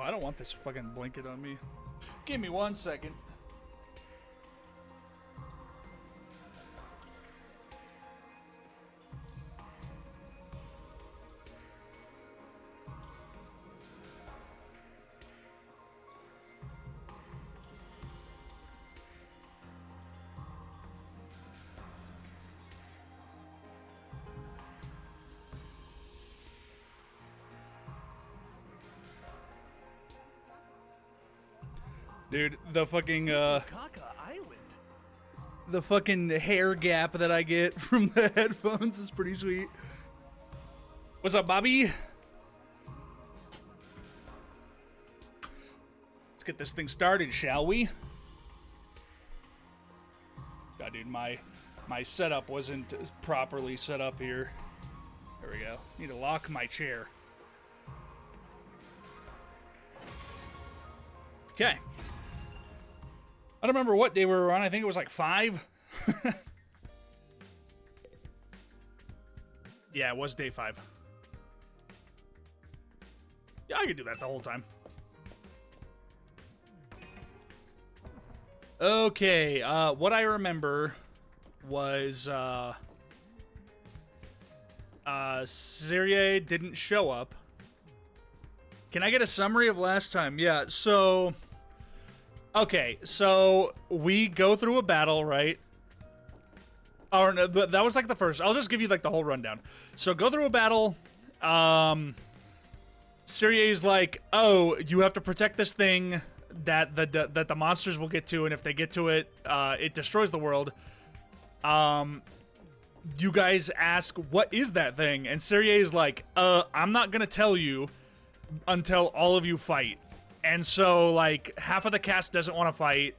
I don't want this fucking blanket on me. Give me 1 second. Dude, the fucking, Kaka Island. the fucking hair gap that I get from the headphones is pretty sweet. What's up, Bobby? Let's get this thing started, shall we? God, dude, my setup wasn't properly set up here. There we go. Need to lock my chair. Okay. I don't remember what day we were on. I think it was like 5. Yeah, it was day 5. Yeah, I could do that the whole time. Okay, what I remember was, Serie didn't show up. Can I get a summary of last time? Yeah, so... Okay, so we go through a battle, right? Or no, that was like the first. I'll just give you like the whole rundown. So go through a battle. Syrie's like, oh, you have to protect this thing that the monsters will get to, and if they get to it, it destroys the world. You guys ask, what is that thing? And Syrie is like, I'm not gonna tell you until all of you fight. And so, like, half of the cast doesn't want to fight.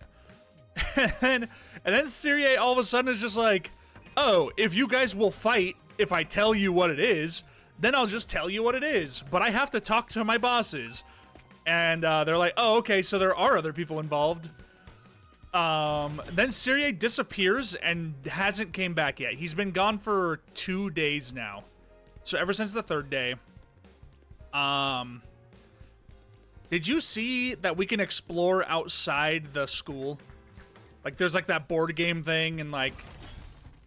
and then Syrie all of a sudden is just like, oh, if you guys will fight, if I tell you what it is, then I'll just tell you what it is. But I have to talk to my bosses. And they're like, oh, okay, so there are other people involved. Then Syrie disappears and hasn't came back yet. He's been gone for 2 days now. So ever since the 3rd day. Did you see that we can explore outside the school? Like, there's like that board game thing, and like,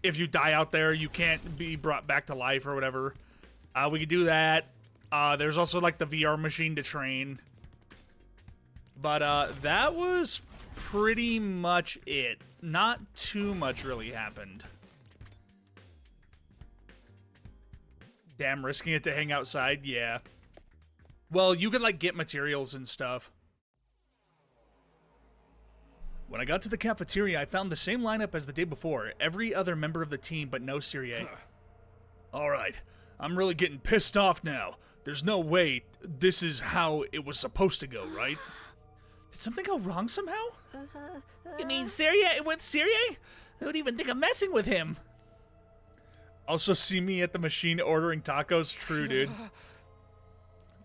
if you die out there, you can't be brought back to life or whatever. We could do that. There's also like the VR machine to train. But that was pretty much it. Not too much really happened. Damn, risking it to hang outside? Yeah. Well, you could, like, get materials and stuff. When I got to the cafeteria, I found the same lineup as the day before. Every other member of the team, but no Syrie. Alright, I'm really getting pissed off now. There's no way this is how it was supposed to go, right? Did something go wrong somehow? You mean Syrie? With Syrie? Who would even think of messing with him? Also see me at the machine ordering tacos? True, dude.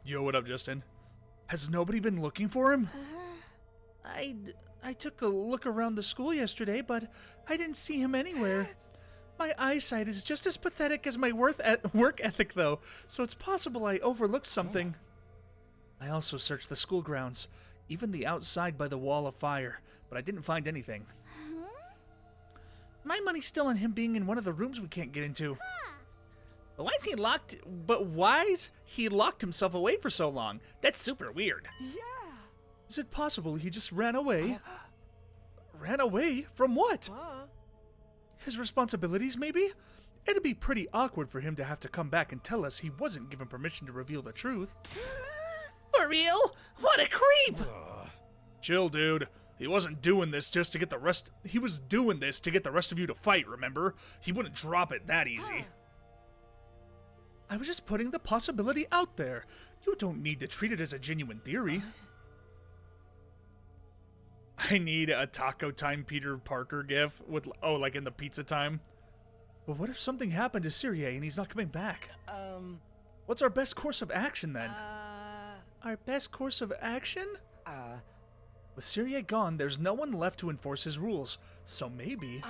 Yo, what up, Justin? Has nobody been looking for him? I took a look around the school yesterday, but I didn't see him anywhere. My eyesight is just as pathetic as my work ethic, though, so it's possible I overlooked something. I also searched the school grounds, even the outside by the wall of fire, but I didn't find anything. My money's still on him being in one of the rooms we can't get into. But why's he locked himself away for so long? That's super weird. Yeah. Is it possible he just ran away? Ran away? From what? His responsibilities, maybe? It'd be pretty awkward for him to have to come back and tell us he wasn't given permission to reveal the truth. For real? What a creep! Chill, dude. He wasn't doing this just to get the rest... He was doing this to get the rest of you to fight, remember? He wouldn't drop it that easy. I was just putting the possibility out there. You don't need to treat it as a genuine theory. I need a Taco Time Peter Parker gif with, oh, like in the pizza time. But what if something happened to Syrie and he's not coming back? What's our best course of action then? Our best course of action? With Syrie gone, there's no one left to enforce his rules. So maybe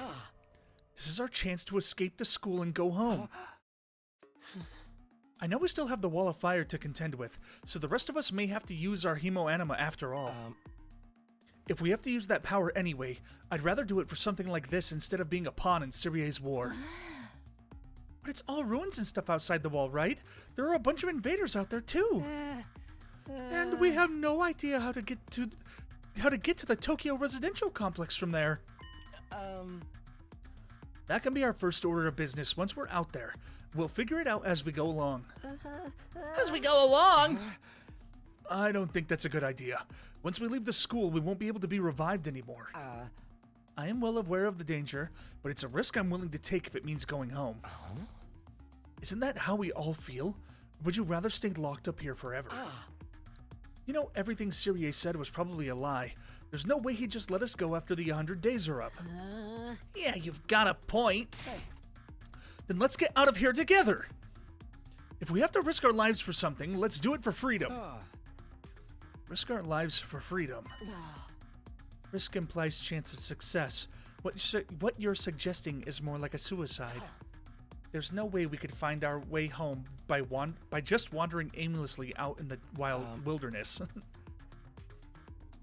this is our chance to escape the school and go home. I know we still have the Wall of Fire to contend with, so the rest of us may have to use our Hemo Anima after all. If we have to use that power anyway, I'd rather do it for something like this instead of being a pawn in Cyrie's war. But it's all ruins and stuff outside the wall, right? There are a bunch of invaders out there too. And we have no idea how to get to the Tokyo residential complex from there. That can be our first order of business once we're out there. We'll figure it out as we go along. As we go along? I don't think that's a good idea. Once we leave the school, we won't be able to be revived anymore. I am well aware of the danger, but it's a risk I'm willing to take if it means going home. Isn't that how we all feel? Would you rather stay locked up here forever? You know, everything Cyrie said was probably a lie. There's no way he'd just let us go after the 100 days are up. Yeah, you've got a point. Then let's get out of here together. If we have to risk our lives for something, let's do it for freedom. Risk our lives for freedom. Risk implies chance of success. What you're suggesting is more like a suicide. There's no way we could find our way home by just wandering aimlessly out in the wild wilderness.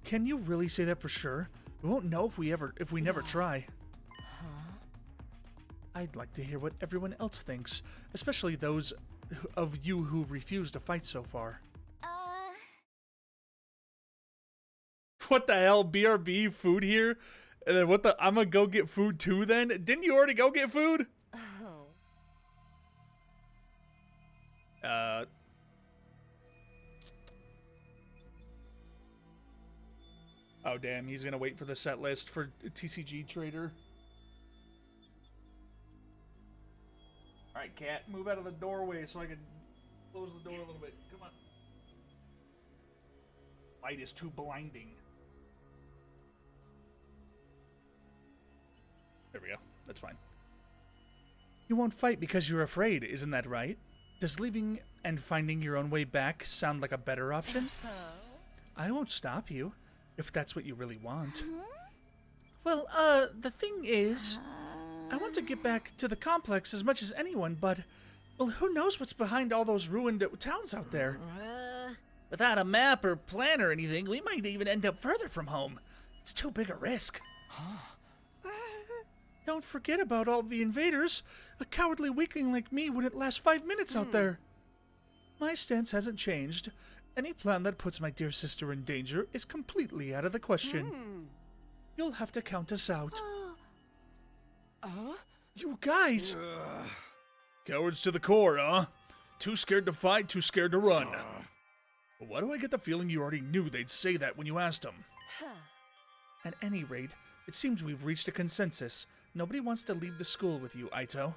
Can you really say that for sure? We won't know if we never try. I'd like to hear what everyone else thinks, especially those of you who refuse to fight so far. What the hell? BRB food here? And then what the? I'm gonna go get food too then? Didn't you already go get food? Oh damn, he's gonna wait for the set list for TCG Trader. Alright, cat, move out of the doorway so I can close the door a little bit. Come on. Light is too blinding. There we go. That's fine. You won't fight because you're afraid, isn't that right? Does leaving and finding your own way back sound like a better option? I won't stop you, if that's what you really want. Well, the thing is, I want to get back to the complex as much as anyone, but, well, who knows what's behind all those ruined towns out there? Without a map or plan or anything, we might even end up further from home. It's too big a risk. Don't forget about all the invaders. A cowardly weakling like me wouldn't last 5 minutes out there. My stance hasn't changed. Any plan that puts my dear sister in danger is completely out of the question. You'll have to count us out. You guys! Cowards to the core, huh? Too scared to fight, too scared to run. Why do I get the feeling you already knew they'd say that when you asked them? At any rate, it seems we've reached a consensus. Nobody wants to leave the school with you, Aito.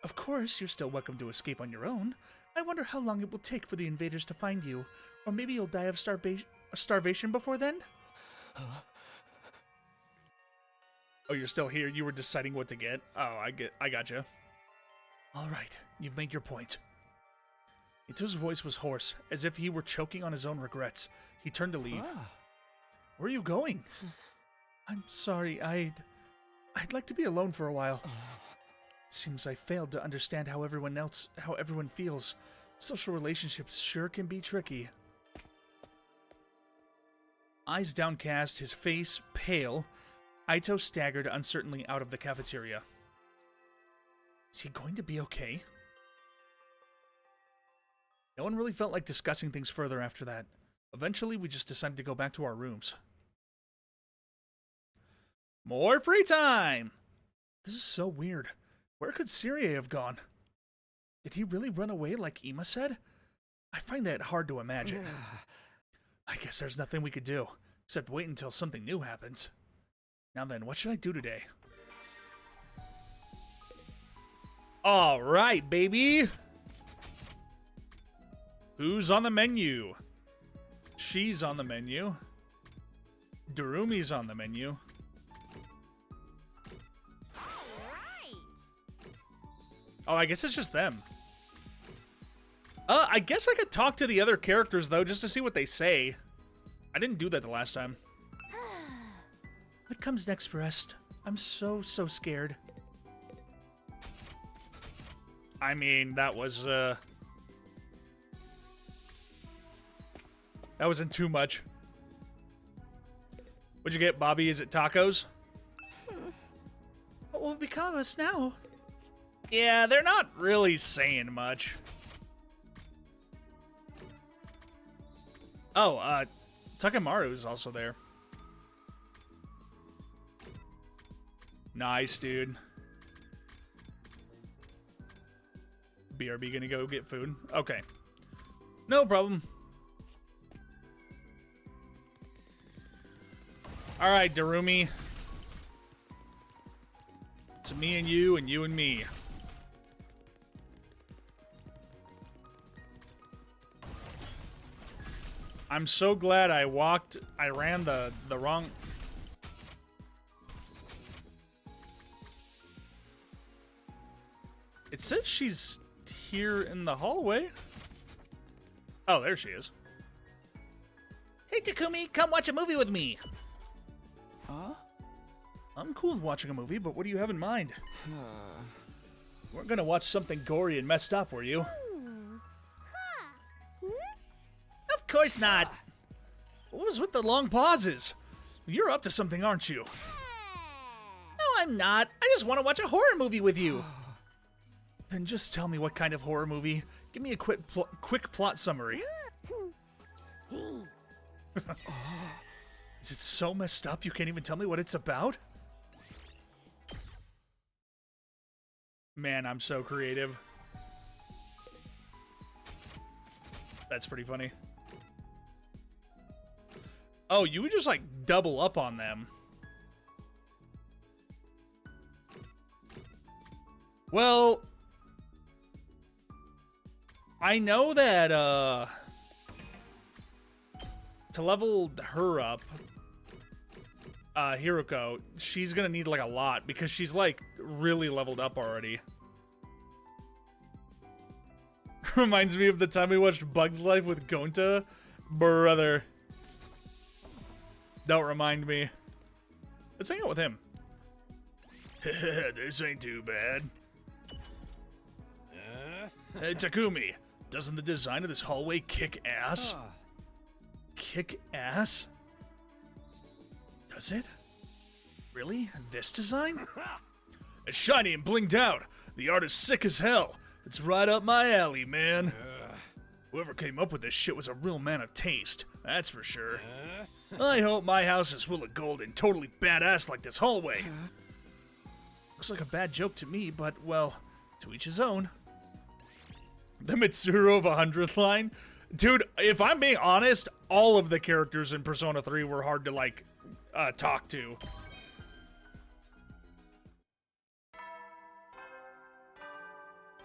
Of course, you're still welcome to escape on your own. I wonder how long it will take for the invaders to find you. Or maybe you'll die of starvation before then? Oh, you're still here? You were deciding what to get? Oh, I gotcha. Alright, you've made your point. Ito's voice was hoarse, as if he were choking on his own regrets. He turned to leave. Where are you going? I'm sorry, I'd like to be alone for a while. Seems I failed to understand how everyone feels. Social relationships sure can be tricky. Eyes downcast, his face pale, Aito staggered uncertainly out of the cafeteria. Is he going to be okay? No one really felt like discussing things further after that. Eventually, we just decided to go back to our rooms. More free time! This is so weird. Where could Cyrie have gone? Did he really run away like Ima said? I find that hard to imagine. I guess there's nothing we could do, except wait until something new happens. Now then, what should I do today? Alright, baby! Who's on the menu? She's on the menu. Darumi's on the menu. Oh, I guess it's just them. I guess I could talk to the other characters, though, just to see what they say. I didn't do that the last time. What comes next, Rest? I'm so scared. I mean, that was That wasn't too much. What'd you get, Bobby? Is it tacos? What will become of us now? Yeah, they're not really saying much. Oh, Takemaru's also there. Nice, dude. BRB gonna go get food? Okay. No problem. Alright, Darumi. It's me and you and me. I'm so glad I ran the wrong... It says she's here in the hallway. Oh, there she is. Hey, Takumi, come watch a movie with me. Huh? I'm cool with watching a movie, but what do you have in mind? You weren't gonna watch something gory and messed up, were you? Of course not. What was with the long pauses? You're up to something, aren't you? No, I'm not. I just want to watch a horror movie with you. Then just tell me what kind of horror movie. Give me a quick plot summary. Is it so messed up you can't even tell me what it's about? Man, I'm so creative. That's pretty funny. Oh, you would just like double up on them. Well, I know that to level her up, Hiruko, she's gonna need like a lot because she's like really leveled up already. Reminds me of the time we watched Bug's Life with Gonta. Brother. Don't remind me. Let's hang out with him. This ain't too bad. Hey, Takumi, doesn't the design of this hallway kick ass? Kick ass? Does it? Really? This design? It's shiny and blinged out. The art is sick as hell. It's right up my alley, man. Whoever came up with this shit was a real man of taste, that's for sure. I hope my house is full of gold and totally badass like this hallway. Looks like a bad joke to me, but, well, to each his own. The Mitsuru of 100th line? Dude, if I'm being honest, all of the characters in Persona 3 were hard to, like, talk to.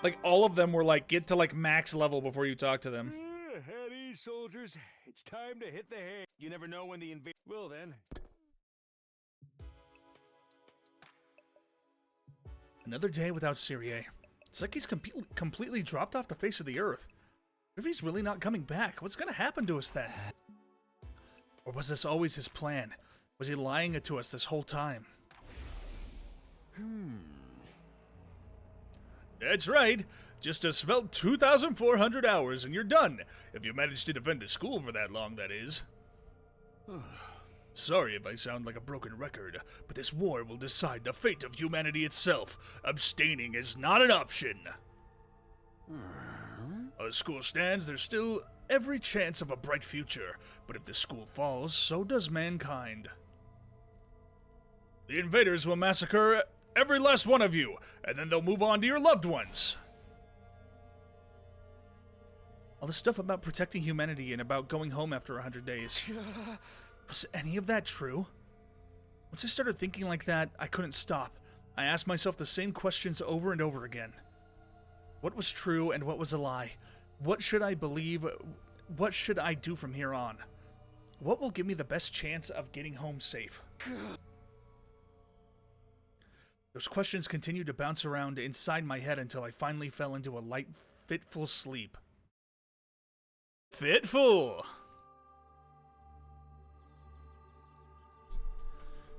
Like, all of them were like, get to, like, max level before you talk to them. At ease, soldiers. It's time to hit the hay. You never know when the invasion... Well, then. Another day without Cyrie. It's like he's completely dropped off the face of the earth. What if he's really not coming back? What's gonna happen to us then? Or was this always his plan? Was he lying to us this whole time? That's right. Just a svelte 2,400 hours and you're done. If you manage to defend the school for that long, that is. Sorry if I sound like a broken record, but this war will decide the fate of humanity itself. Abstaining is not an option. As the school stands, there's still every chance of a bright future, but if the school falls, so does mankind. The invaders will massacre every last one of you, and then they'll move on to your loved ones. All the stuff about protecting humanity and about going home after 100 days. Was any of that true? Once I started thinking like that, I couldn't stop. I asked myself the same questions over and over again. What was true and what was a lie? What should I believe? What should I do from here on? What will give me the best chance of getting home safe? Those questions continued to bounce around inside my head until I finally fell into a light, fitful sleep. Fitful!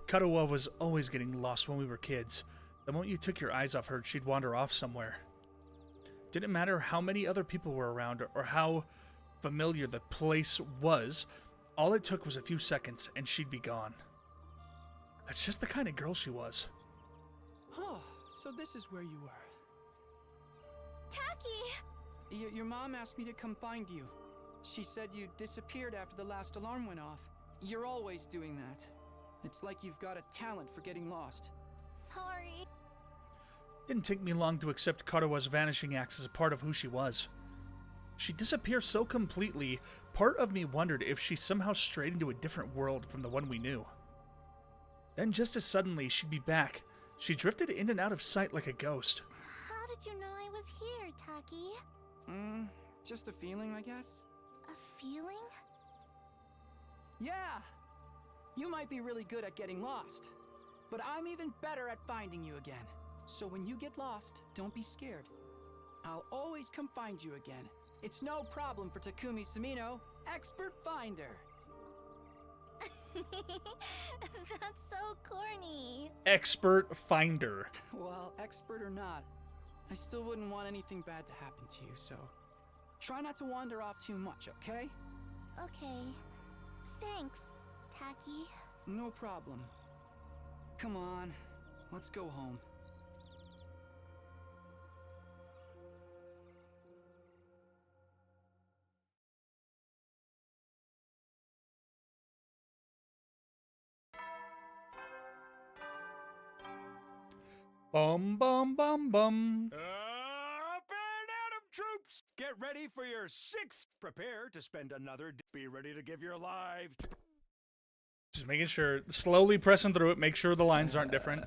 Karuwa was always getting lost when we were kids. The moment you took your eyes off her, she'd wander off somewhere. Didn't matter how many other people were around or how familiar the place was, all it took was a few seconds and she'd be gone. That's just the kind of girl she was. Oh, so this is where you were. Taki! Your mom asked me to come find you. She said you disappeared after the last alarm went off. You're always doing that. It's like you've got a talent for getting lost. Sorry. Didn't take me long to accept Karawa's vanishing acts as a part of who she was. She'd disappear so completely, part of me wondered if she somehow strayed into a different world from the one we knew. Then just as suddenly, she'd be back. She drifted in and out of sight like a ghost. How did you know I was here, Taki? Just a feeling, I guess. A feeling? Yeah! You might be really good at getting lost, but I'm even better at finding you again. So when you get lost, don't be scared. I'll always come find you again. It's no problem for Takumi Sumino, expert finder. That's so corny. Expert finder. Well, expert or not, I still wouldn't want anything bad to happen to you, so try not to wander off too much, okay? Okay. Thanks, Taki. No problem. Come on, let's go home. Bum bum bum bum. Up and Adam troops! Get ready for your 6th. Prepare to spend another day. Be ready to give your lives. Just making sure, slowly pressing through it, make sure the lines aren't different.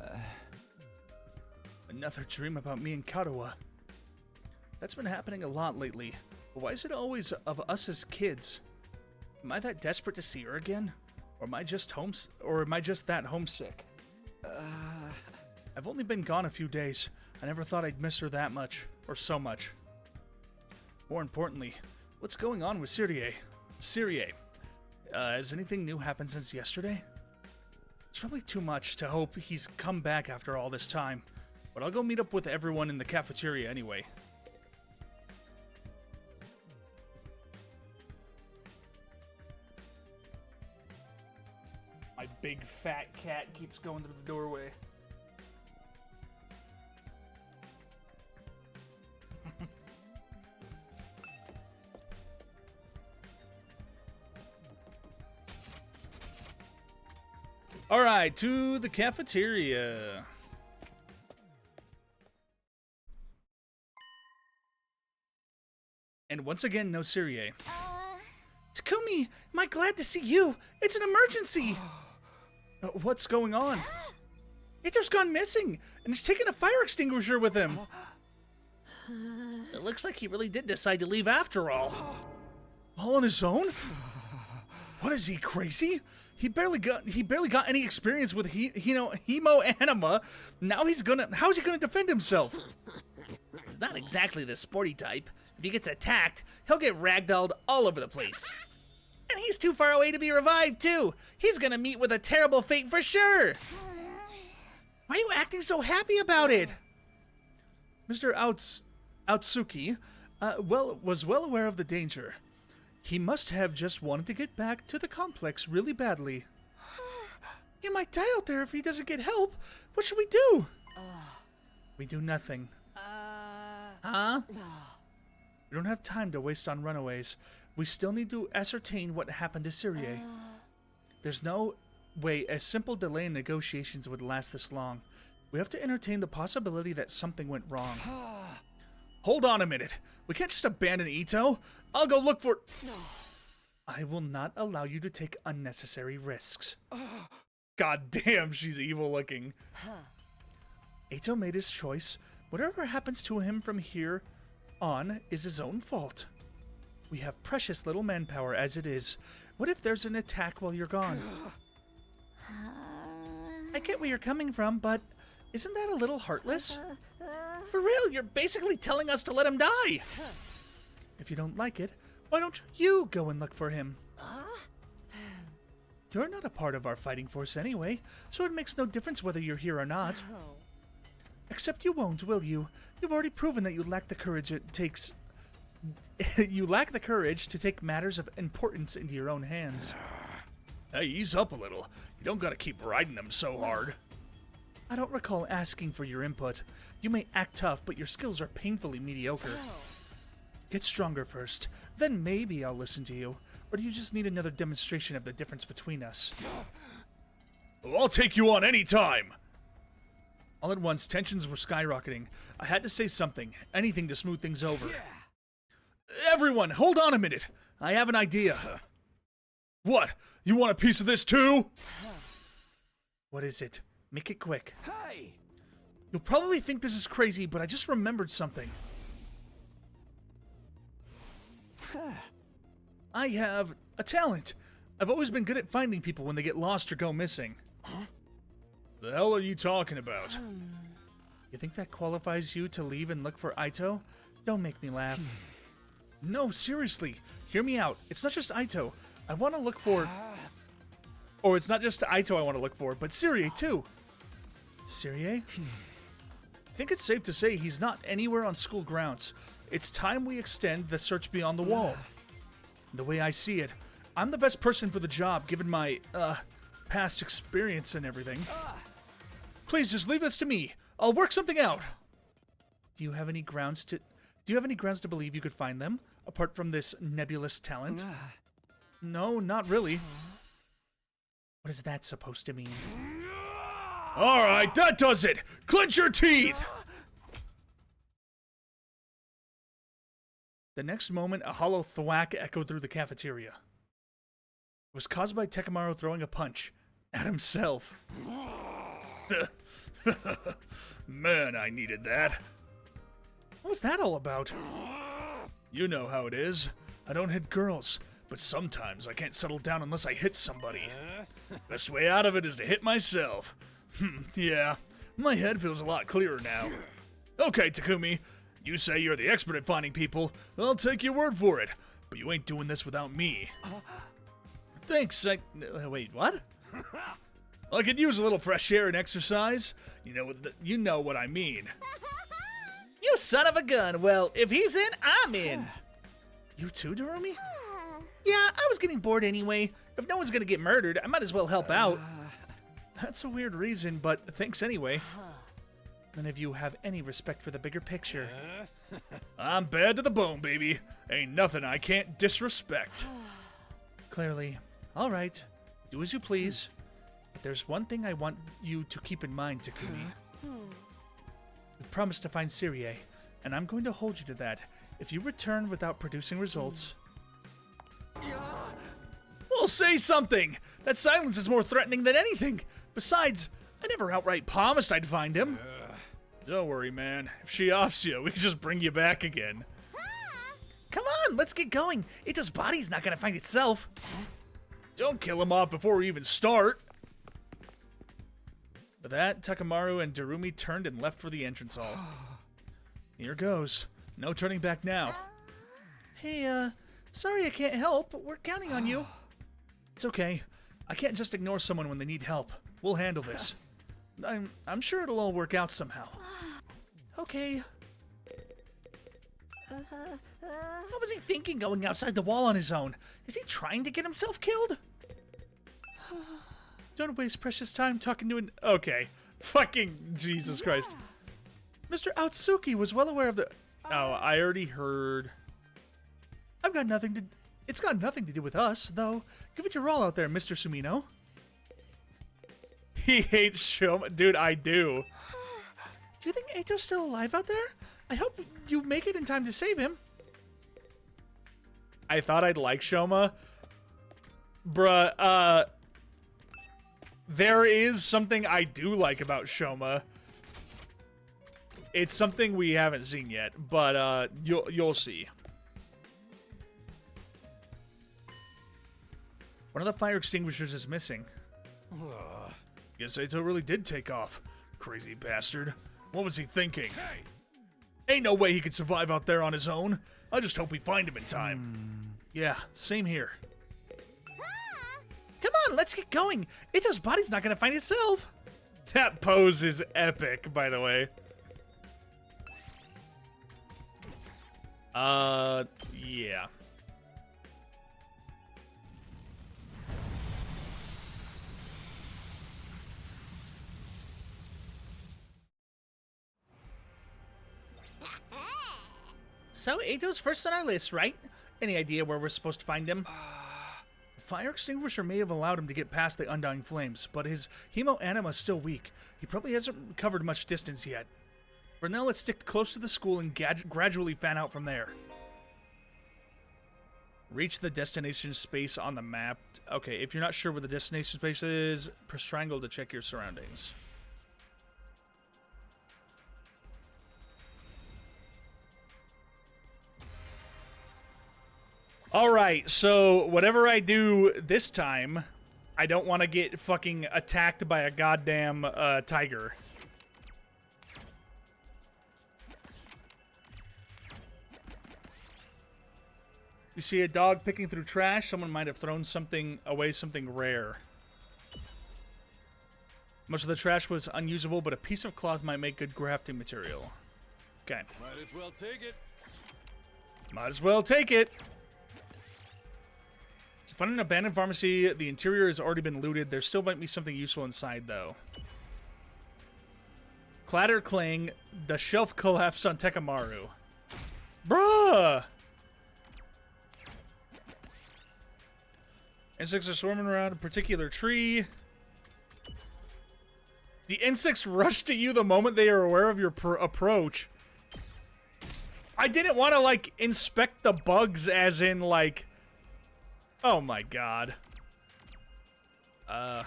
Another dream about me and Karawa. That's been happening a lot lately. But why is it always of us as kids? Am I that desperate to see her again? Or am I just that homesick? I've only been gone a few days. I never thought I'd miss her that much, or so much. More importantly, what's going on with Cyrie? Cyrie, has anything new happened since yesterday? It's probably too much to hope he's come back after all this time, but I'll go meet up with everyone in the cafeteria anyway. My big fat cat keeps going through the doorway. All right, to the cafeteria. And once again, no Cyrie. Takumi, am I glad to see you? It's an emergency. What's going on? Ito's gone missing, and he's taken a fire extinguisher with him. It looks like he really did decide to leave after all. All on his own? What is he, crazy? He barely got any experience with Hemo Anima. Now how's he gonna defend himself? He's not exactly the sporty type. If he gets attacked, he'll get ragdolled all over the place. And he's too far away to be revived, too. He's gonna meet with a terrible fate for sure. Why are you acting so happy about it? Mr. Outsuki was well aware of the danger. He must have just wanted to get back to the complex really badly. He might die out there if he doesn't get help. What should we do? We do nothing. Huh? We don't have time to waste on runaways. We still need to ascertain what happened to Cyrie. There's no way a simple delay in negotiations would last this long. We have to entertain the possibility that something went wrong. Hold on a minute. We can't just abandon Ito. I'll go look for... I will not allow you to take unnecessary risks. God damn, she's evil looking. Ito made his choice. Whatever happens to him from here on is his own fault. We have precious little manpower as it is. What if there's an attack while you're gone? I get where you're coming from, but isn't that a little heartless? For real, you're basically telling us to let him die. If you don't like it, why don't you go and look for him? You're not a part of our fighting force anyway, so it makes no difference whether you're here or not. Except you won't, will you? You've already proven that you lack the courage it takes You lack the courage to take matters of importance into your own hands. Hey, ease up a little. You don't gotta keep riding them so hard. I don't recall asking for your input. You may act tough, but your skills are painfully mediocre. Get stronger first, then maybe I'll listen to you. Or do you just need another demonstration of the difference between us? Well, I'll take you on any time! All at once, tensions were skyrocketing. I had to say something, anything to smooth things over. Everyone, hold on a minute. I have an idea. What? You want a piece of this too? What is it? Make it quick. Hey! You'll probably think this is crazy, but I just remembered something. I have a talent. I've always been good at finding people when they get lost or go missing. The hell are you talking about? You think that qualifies you to leave and look for Aito? Don't make me laugh. No, seriously. Hear me out. It's not just Aito. I want to look for... Or it's not just Aito I want to look for, but Serie too. Serie? I think it's safe to say he's not anywhere on school grounds. It's time we extend the search beyond the wall. The way I see it, I'm the best person for the job given my, past experience and everything. Please just leave this to me. I'll work something out. Do you have any grounds to believe you could find them, apart from this nebulous talent? No, not really. What is that supposed to mean? Alright, that does it! Clench your teeth! The next moment, a hollow thwack echoed through the cafeteria. It was caused by Takemaru throwing a punch at himself. Man, I needed that. What was that all about? You know how it is. I don't hit girls, but sometimes I can't settle down unless I hit somebody. Best way out of it is to hit myself. Yeah, my head feels a lot clearer now. Okay, Takumi, you say you're the expert at finding people. I'll take your word for it, but you ain't doing this without me. Thanks, wait, what? I could use a little fresh air and exercise. You know what I mean. You son of a gun. Well, if he's in, I'm in. You too, Darumi? Yeah, I was getting bored anyway. If no one's gonna get murdered, I might as well help out. That's a weird reason, but thanks anyway. None of you have any respect for the bigger picture. I'm bad to the bone, baby. Ain't nothing I can't disrespect. Clearly. All right. Do as you please. But there's one thing I want you to keep in mind, Takumi. We've promised to find Serie, and I'm going to hold you to that. If you return without producing results... Well, say something! That silence is more threatening than anything. Besides, I never outright promised I'd find him. Don't worry, man. If she offs you, we can just bring you back again. Come on, let's get going. Ito's body's not gonna find itself. Don't kill him off before we even start. With that, Takemaru and Darumi turned and left for the entrance hall. Here goes. No turning back now. Hey, sorry I can't help, but we're counting on you. It's okay. I can't just ignore someone when they need help. We'll handle this. I'm sure it'll all work out somehow. Okay. What was he thinking going outside the wall on his own? Is he trying to get himself killed? Don't waste precious time talking to an... Okay. Fucking Jesus Christ. Mr. Aotsuki was well aware of the... Oh, I already heard. It's got nothing to do with us, though. Give it your all out there, Mr. Sumino. He hates Shoma. Dude, I do. Do you think Eito's still alive out there? I hope you make it in time to save him. I thought I'd like Shoma. Bruh, there is something I do like about Shoma. It's something we haven't seen yet, but you'll see. One of the fire extinguishers is missing. Guess Eito really did take off. Crazy bastard. What was he thinking? Hey. Ain't no way he could survive out there on his own. I just hope we find him in time. Yeah, same here. Come on, let's get going. Ito's body's not gonna find itself. That pose is epic, by the way. Yeah. So, Ato's first on our list, right? Any idea where we're supposed to find him? The fire extinguisher may have allowed him to get past the undying flames, but his hemo anima is still weak. He probably hasn't covered much distance yet. For now, let's stick close to the school and gradually fan out from there. Reach the destination space on the map. Okay, if you're not sure where the destination space is, press triangle to check your surroundings. Alright, so whatever I do this time, I don't want to get fucking attacked by a goddamn tiger. You see a dog picking through trash, someone might have thrown something away, something rare. Most of the trash was unusable, but a piece of cloth might make good grafting material. Okay. Might as well take it. Might as well take it. Find an abandoned pharmacy. The interior has already been looted. There still might be something useful inside, though. Clatter clang. The shelf collapsed on Tekamaru. Bruh! Insects are swarming around a particular tree. The insects rush to you the moment they are aware of your approach. I didn't want to, like, inspect the bugs as in, like... Oh my god. I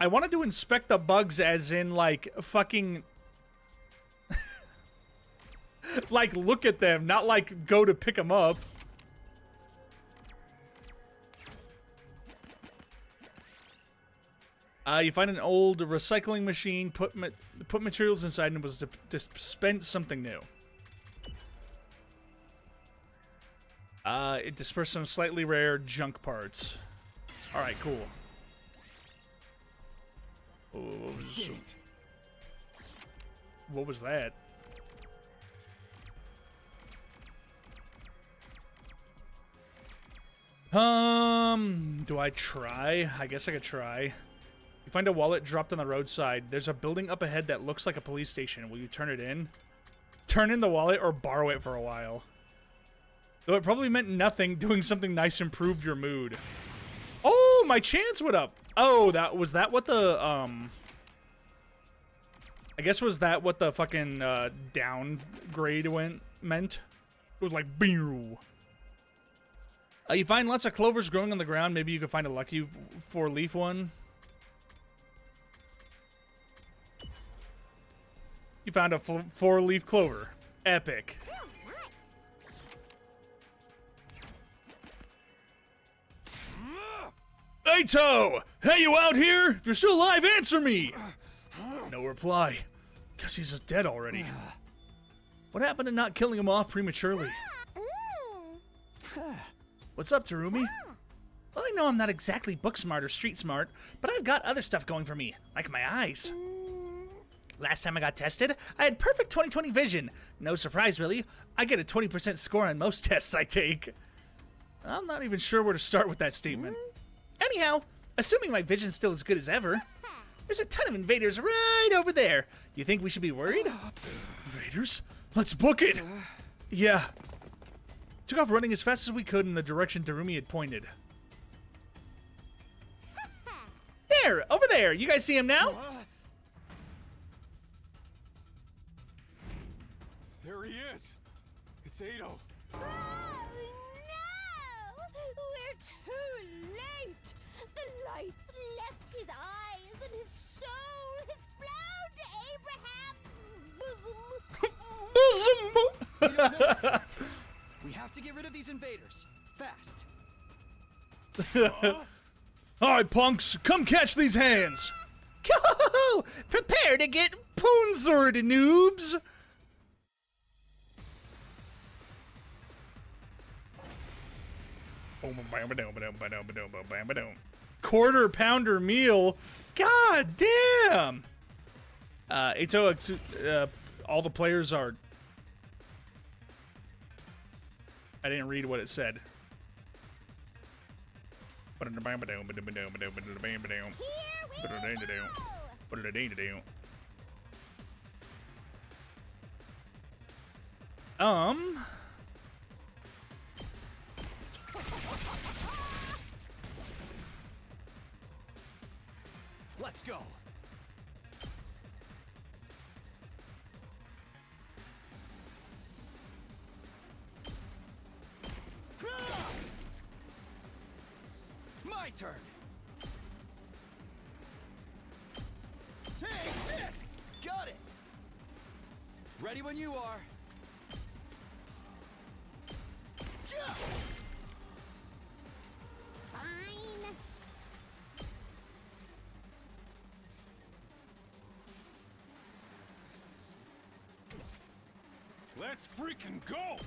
wanted to inspect the bugs as in, like, fucking... like, look at them, not, like, go to pick them up. You find an old recycling machine, put materials inside, and it was to dispense something new. It dispersed some slightly rare junk parts. Alright, cool. What was that? Do I try? I guess I could try. You find a wallet dropped on the roadside. There's a building up ahead that looks like a police station. Will you turn it in? Turn in the wallet or borrow it for a while. Though it probably meant nothing, doing something nice improved your mood. Oh, my chance went up. Oh, was that what the, I guess was that what the fucking, downgrade meant? It was like, beow. You find lots of clovers growing on the ground. Maybe you could find a lucky 4-leaf one. You found a 4-leaf clover. Epic. Ato! Hey, you out here? If you're still alive, answer me! No reply. Guess he's dead already. What happened to not killing him off prematurely? What's up, Terumi? Well, I know I'm not exactly book smart or street smart, but I've got other stuff going for me, like my eyes. Last time I got tested, I had perfect 20/20 vision. No surprise, really. I get a 20% score on most tests I take. I'm not even sure where to start with that statement. Anyhow, assuming my vision's still as good as ever, there's a ton of invaders right over there. You think we should be worried? Invaders? Let's book it! Yeah. Took off running as fast as we could in the direction Terumi had pointed. There! Over there! You guys see him now? There he is. It's Ado. Oh, no! We're too late! The lights left his eyes, and his soul has flown to Abraham's bosom. We have to get rid of these invaders. Fast. Alright, punks, come catch these hands! Go! Prepare to get poonzored, noobs! Quarter pounder meal? God damn! Ito, all the players are I didn't read what it said. Here we go! Let's go. My turn. Take this. Got it. Ready when you are. Yeah. Fine. Let's freaking go.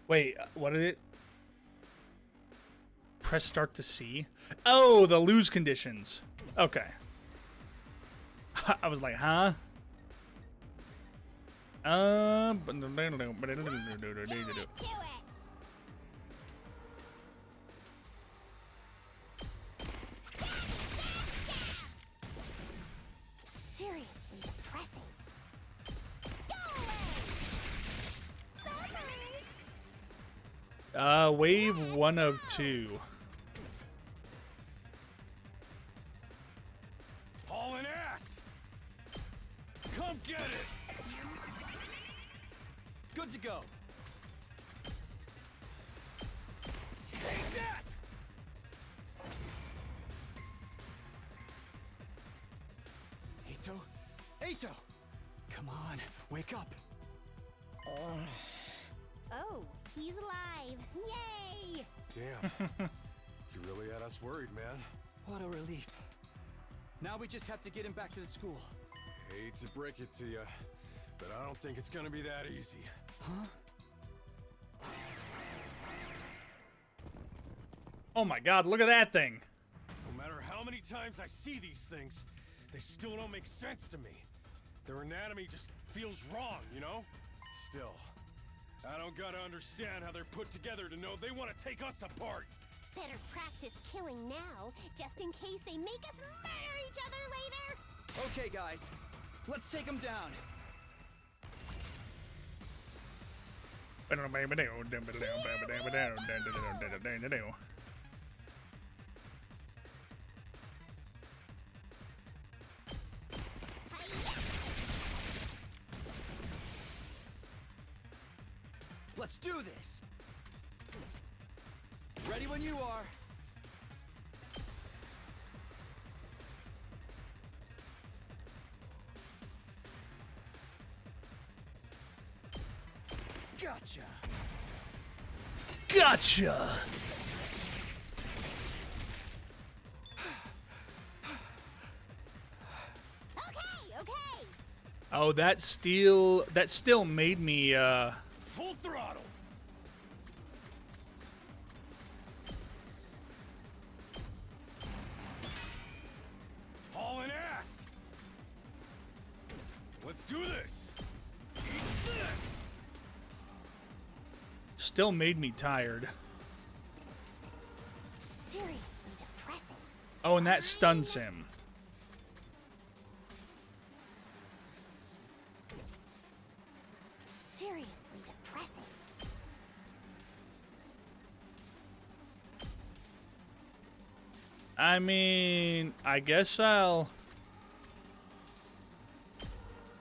Wait, what did it? Press start to see. Oh, the lose conditions. Okay. I was like, huh? Do it. Seriously depressing. Go away. Wave 1 of 2. Hauling ass. Come get it. Good to go. Take that. Ato? Ato! Come on, wake up. Oh, he's alive. Yay! Damn. You really had us worried, man. What a relief. Now we just have to get him back to the school. Hate to break it to you, but I don't think it's gonna be that easy. Huh? Oh my god, look at that thing. No matter how many times I see these things, they still don't make sense to me. Their anatomy just feels wrong, you know? Still, I don't gotta understand how they're put together to know they want to take us apart. Better practice killing now, just in case they make us murder each other later. Okay, guys. Let's take him down. Let's do this. Ready when you are. Gotcha. Gotcha! Okay. Oh, that still made me, Full throttle. Hauling ass. Let's do this. Eat this. still made me tired. Seriously depressing. Oh, and that stuns him. Seriously depressing. I mean, I guess I'll...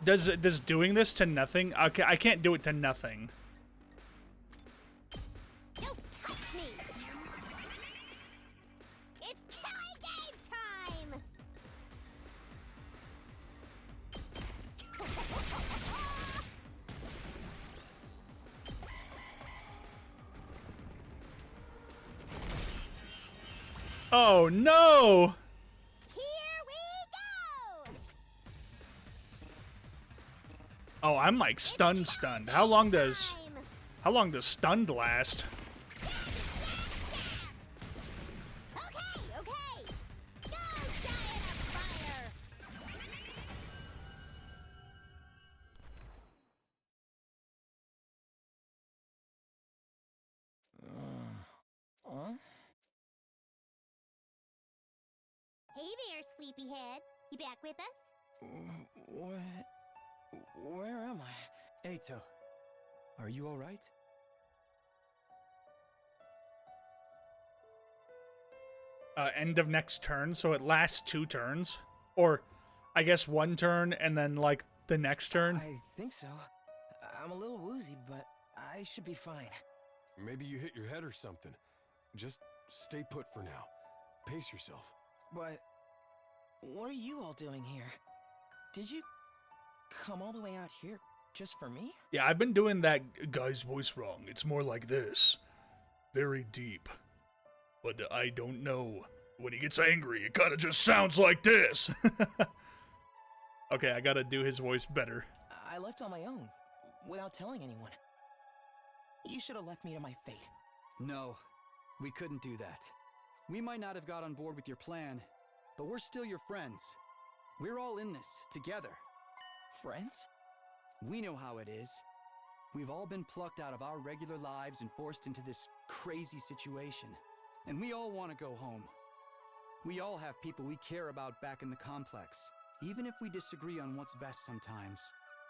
Does doing this to nothing? Okay, I can't do it to nothing. Don't touch me! It's killing game time! Oh no! Here we go! Oh, I'm like stunned. How long does... Time. How long does stunned last? Okay, okay. Go, Giant of Fire! Hey there, sleepyhead. You back with us? What? Where am I? Eito, are you alright? End of next turn, so it lasts 2 turns. Or, I guess 1 turn and then, like, the next turn. I think so. I'm a little woozy, but I should be fine. Maybe you hit your head or something. Just stay put for now. Pace yourself. But what are you all doing here? Did you come all the way out here just for me? Yeah, I've been doing that guy's voice wrong. It's more like this. Very deep. But I don't know. When he gets angry, it kind of just sounds like this. Okay, I gotta do his voice better. I left on my own, without telling anyone. You should have left me to my fate. No, we couldn't do that. We might not have got on board with your plan, but we're still your friends. We're all in this, together. Friends? We know how it is. We've all been plucked out of our regular lives and forced into this crazy situation. And we all want to go home. We all have people we care about back in the complex, even if we disagree on what's best sometimes.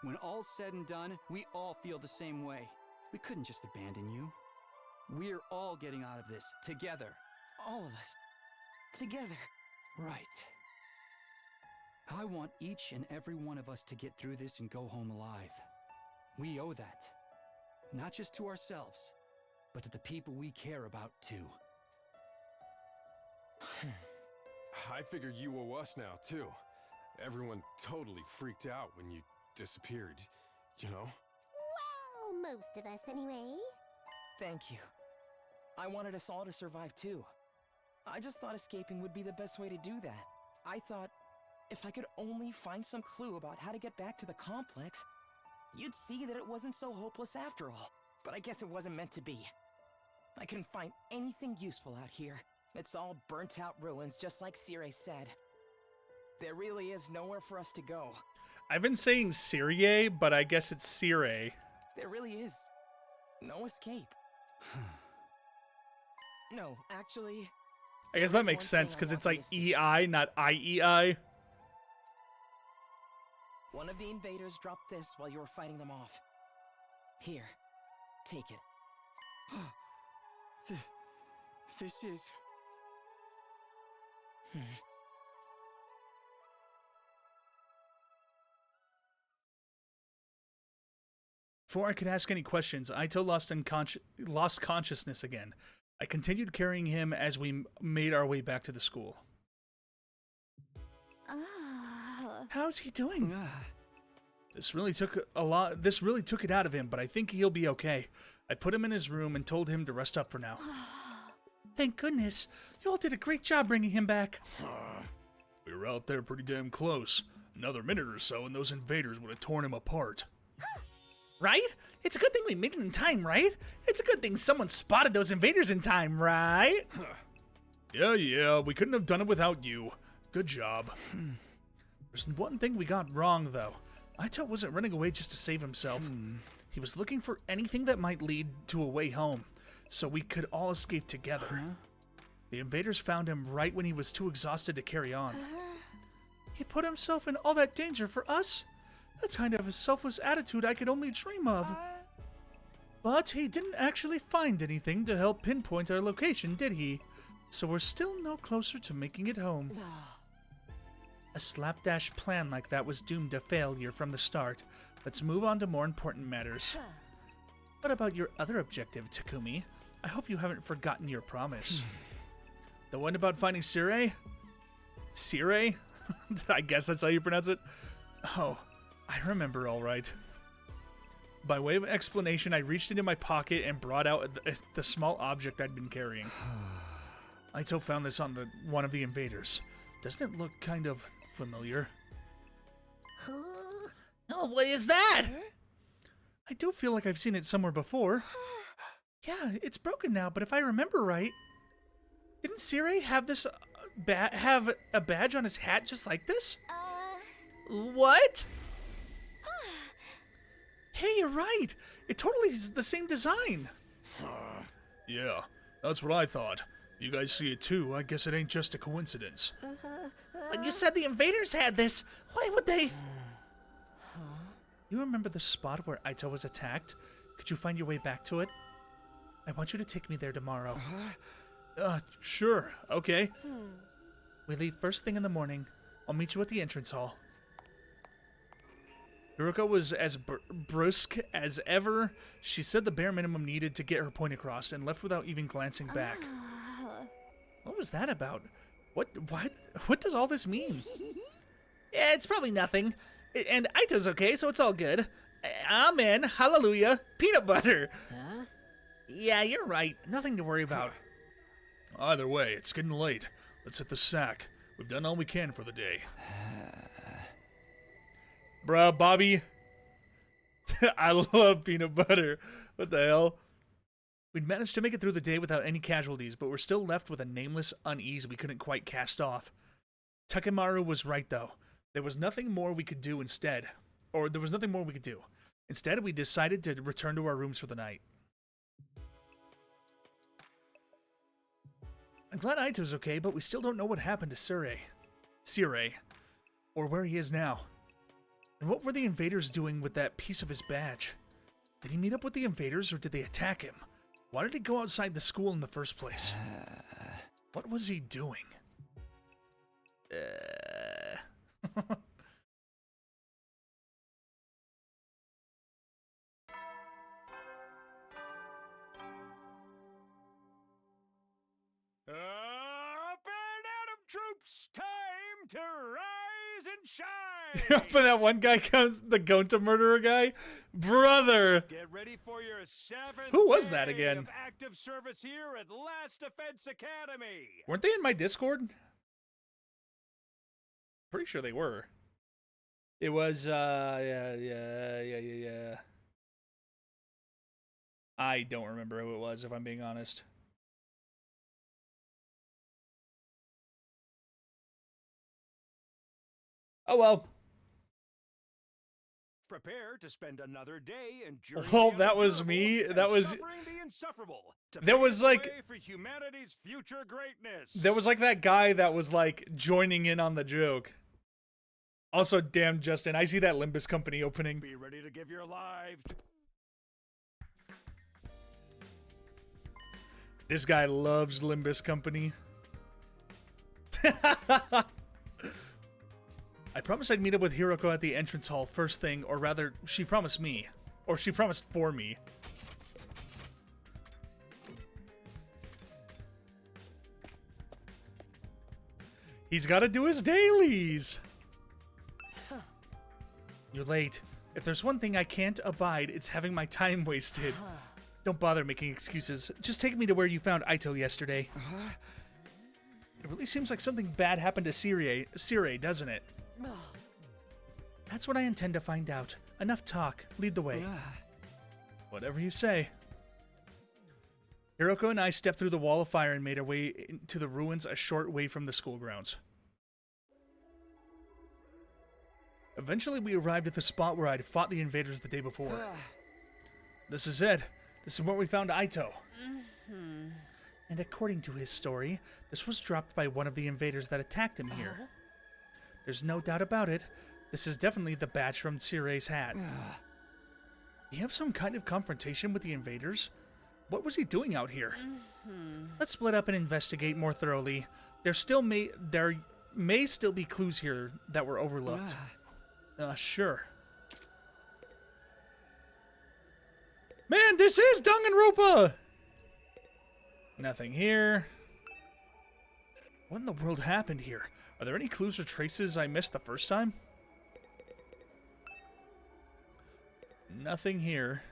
When all's said and done, we all feel the same way. We couldn't just abandon you. We're all getting out of this, together. All of us. Together. Right. I want each and every one of us to get through this and go home alive. We owe that. Not just to ourselves, but to the people we care about too. I figured you owe us now, too. Everyone totally freaked out when you disappeared, you know? Well, most of us anyway. Thank you. I wanted us all to survive too. I just thought escaping would be the best way to do that. I thought if I could only find some clue about how to get back to the complex, you'd see that it wasn't so hopeless after all. But I guess it wasn't meant to be. I couldn't find anything useful out here. It's all burnt out ruins, just like Sire said. There really is nowhere for us to go. I've been saying Syrie, but I guess it's Sire. There really is no escape. No, actually, I guess that makes sense, because it's like EI, not IEI. one of the invaders dropped this while you were fighting them off. Here, take it. This is... Before I could ask any questions, Aito lost consciousness again. I continued carrying him as we made our way back to the school. How's he doing? This really took it out of him, but I think he'll be okay. I put him in his room and told him to rest up for now. Thank goodness. You all did a great job bringing him back. We were out there pretty damn close. Another minute or so and those invaders would have torn him apart. Right? It's a good thing we made it in time, right? It's a good thing someone spotted those invaders in time, right? Yeah, we couldn't have done it without you. Good job. There's one thing we got wrong, though. Aito wasn't running away just to save himself. He was looking for anything that might lead to a way home, so we could all escape together. The invaders found him right when he was too exhausted to carry on. He put himself in all that danger for us? That's kind of a selfless attitude I could only dream of. But he didn't actually find anything to help pinpoint our location, did he? So we're still no closer to making it home. A slapdash plan like that was doomed to failure from the start. Let's move on to more important matters. What about your other objective, Takumi? I hope you haven't forgotten your promise. The one about finding Sire? Sire? I guess that's how you pronounce it. Oh, I remember all right. By way of explanation, I reached into my pocket and brought out the small object I'd been carrying. Aito found this on one of the invaders. Doesn't it look kind of familiar? Oh, what is that? I do feel like I've seen it somewhere before. Yeah, it's broken now, but if I remember right, didn't Sire have this have a badge on his hat just like this? What? Hey, you're right. It totally is the same design. Yeah, that's what I thought. You guys see it too. I guess it ain't just a coincidence. But you said the invaders had this. Why would they? You remember the spot where Aito was attacked? Could you find your way back to it? I want you to take me there tomorrow. Sure. Okay. We leave first thing in the morning. I'll meet you at the entrance hall. Hiroko was as brusque as ever. She said the bare minimum needed to get her point across and left without even glancing back. What was that about? What does all this mean? Yeah, it's probably nothing. And Aito's okay, so it's all good. Amen. Hallelujah. Peanut butter. Huh? Yeah, you're right. Nothing to worry about. Either way, it's getting late. Let's hit the sack. We've done all we can for the day. Bruh, Bobby. I love peanut butter. What the hell? We'd managed to make it through the day without any casualties, but we're still left with a nameless unease we couldn't quite cast off. Takemaru was right, though. There was nothing more we could do instead. Or there was nothing more we could do. Instead, we decided to return to our rooms for the night. I'm glad Aito's okay, but we still don't know what happened to Sire. Or where he is now. And what were the invaders doing with that piece of his badge? Did he meet up with the invaders or did they attack him? Why did he go outside the school in the first place? What was he doing? Up and Atom troops, time to rise and shine! But that one guy comes, the Gonta murderer guy? Brother! Get ready for your 7th Who was that day again? of active service here at Last Defense Academy! Weren't they in my Discord? Pretty sure they were. It was, yeah. I don't remember who it was, if I'm being honest. Oh well. Prepare to spend another day enjoying Well, the that was unendurable me. and That was. suffering the insufferable to There pave was the like. way for humanity's future greatness. There was like that guy that was like joining in on the joke. Also, damn, Justin, I see that Limbus Company opening. Be ready to give your life. This guy loves Limbus Company. I promised I'd meet up with Hiroko at the entrance hall first thing, or rather, she promised me. Or she promised for me. He's gotta do his dailies! You're late. If there's one thing I can't abide, it's having my time wasted. Don't bother making excuses. Just take me to where you found Aito yesterday. It really seems like something bad happened to Sire, doesn't it? That's what I intend to find out. Enough talk. Lead the way. Whatever you say. Hiroko and I stepped through the wall of fire and made our way into the ruins a short way from the school grounds. Eventually, we arrived at the spot where I'd fought the invaders the day before. This is it. This is where we found Aito. And according to his story, this was dropped by one of the invaders that attacked him here. There's no doubt about it. This is definitely the badge from Sire's hat. Did he have some kind of confrontation with the invaders? What was he doing out here? Let's split up and investigate more thoroughly. There may still be clues here that were overlooked. Sure. Man, this is Danganronpa! Nothing here. What in the world happened here? Are there any clues or traces I missed the first time? Nothing here.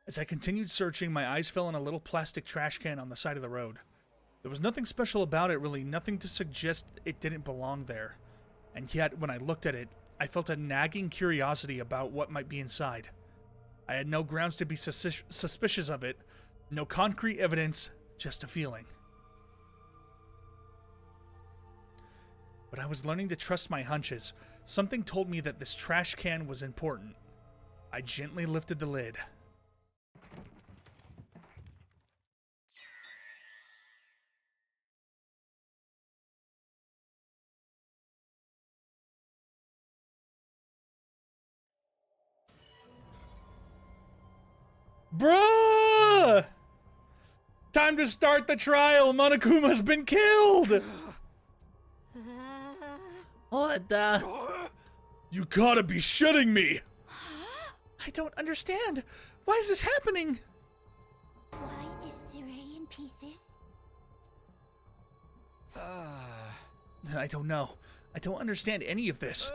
As I continued searching, my eyes fell on a little plastic trash can on the side of the road. There was nothing special about it, really, nothing to suggest it didn't belong there. And yet, when I looked at it, I felt a nagging curiosity about what might be inside. I had no grounds to be suspicious of it, no concrete evidence, just a feeling. But I was learning to trust my hunches. Something told me that this trash can was important. I gently lifted the lid. Bruh! Time to start the trial. Monokuma's been killed! What the? You gotta be shitting me! I don't understand. Why is this happening? Why is Siray in pieces? I don't know. I don't understand any of this.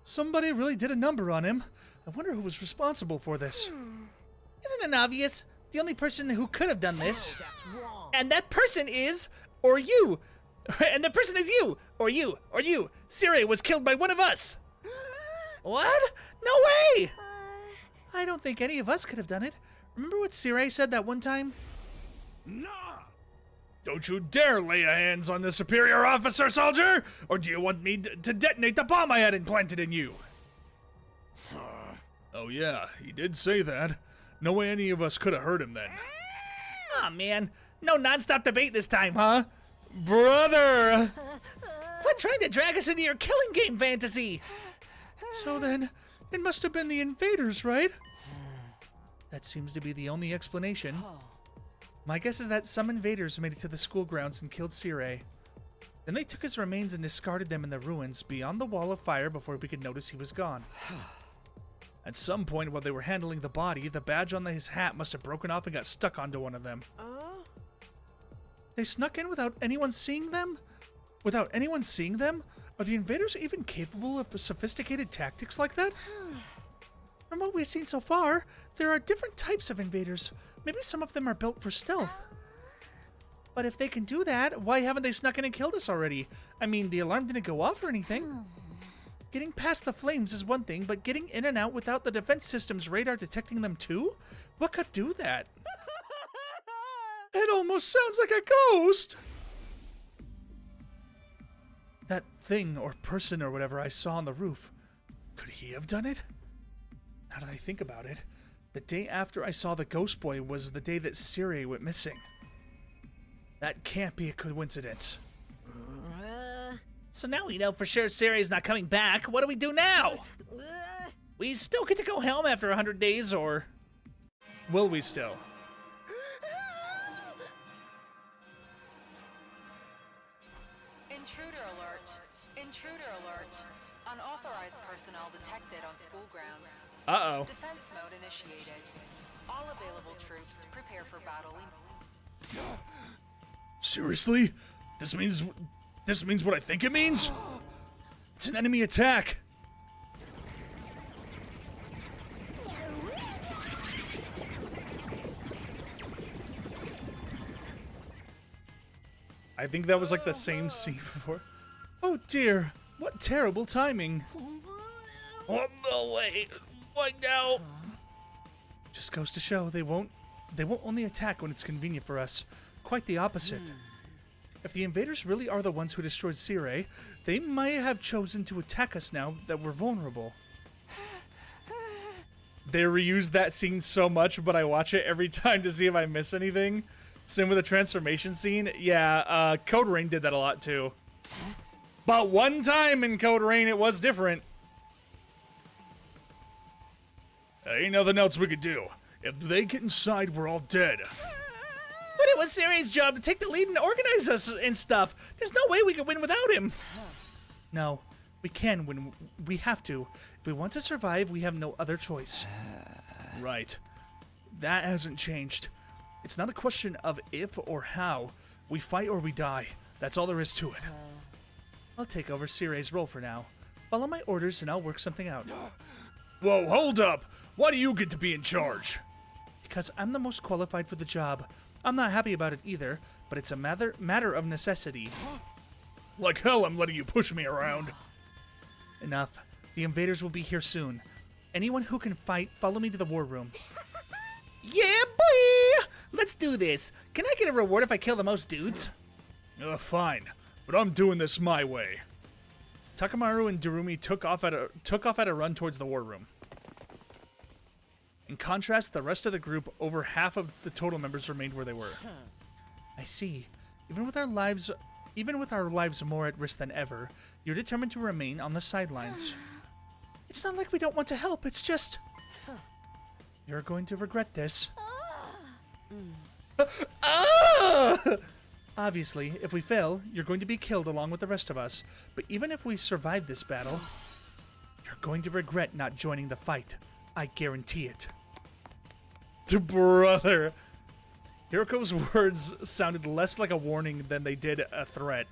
Somebody really did a number on him. I wonder who was responsible for this. Isn't it obvious? The only person who could have done this. And that person is, or you. And the person is you, or you, or you. Siray was killed by one of us. What? No way! I don't think any of us could have done it. Remember what Siray said that one time? Nah! Don't you dare lay your hands on the superior officer, soldier! Or do you want me to detonate the bomb I had implanted in you? Oh yeah, he did say that. No way any of us could have heard him then. Aw, man. No non-stop debate this time, huh? Brother! Quit trying to drag us into your killing game fantasy! So then, it must have been the invaders, right? That seems to be the only explanation. My guess is that some invaders made it to the school grounds and killed Siray. Then they took his remains and discarded them in the ruins beyond the wall of fire before we could notice he was gone. At some point while they were handling the body, the badge on his hat must have broken off and got stuck onto one of them. They snuck in without anyone seeing them? Without anyone seeing them? Are the invaders even capable of sophisticated tactics like that? From what we've seen so far, there are different types of invaders. Maybe some of them are built for stealth. But if they can do that, why haven't they snuck in and killed us already? I mean, the alarm didn't go off or anything. Getting past the flames is one thing, but getting in and out without the defense system's radar detecting them too? What could do that? It almost sounds like a ghost! That thing or person or whatever I saw on the roof, could he have done it? Now that I think about it, the day after I saw the ghost boy was the day that Siray went missing. That can't be a coincidence. So now we know for sure Siray's not coming back. What do we do now? We still get to go home after 100 days, or... Will we still? Intruder alert. Intruder alert. Unauthorized personnel detected on school grounds. Uh-oh. Defense mode initiated. All available troops prepare for battle. Seriously? This means what I think it means? It's an enemy attack. I think that was like the same scene before. Oh dear, what terrible timing. Oh, no way. What now? Just goes to show they won't only attack when it's convenient for us. Quite the opposite. If the invaders really are the ones who destroyed Siray, they might have chosen to attack us now that we're vulnerable. They reuse that scene so much, but I watch it every time to see if I miss anything. Same with the transformation scene. Yeah, Code Rain did that a lot too. But one time in Code Rain it was different. Ain't nothing else we could do. If they get inside, we're all dead. But it was Siray's job to take the lead and organize us and stuff. There's no way we could win without him. No, we can win. We have to. If we want to survive, we have no other choice. Right. That hasn't changed. It's not a question of if or how. We fight or we die. That's all there is to it. I'll take over Siray's role for now. Follow my orders and I'll work something out. Whoa, hold up! Why do you get to be in charge? Because I'm the most qualified for the job. I'm not happy about it either, but it's a matter of necessity. Like hell I'm letting you push me around. Enough. The invaders will be here soon. Anyone who can fight, follow me to the war room. Yeah, boy! Let's do this. Can I get a reward if I kill the most dudes? Fine, but I'm doing this my way. Takamaru and Darumi took off at a run towards the war room. In contrast, the rest of the group, over half of the total members, remained where they were. I see. Even with our lives more at risk than ever, you're determined to remain on the sidelines. It's not like we don't want to help, it's just... You're going to regret this. Obviously, if we fail, you're going to be killed along with the rest of us. But even if we survive this battle, you're going to regret not joining the fight. I guarantee it. Brother. Hiroko's words sounded less like a warning than they did a threat.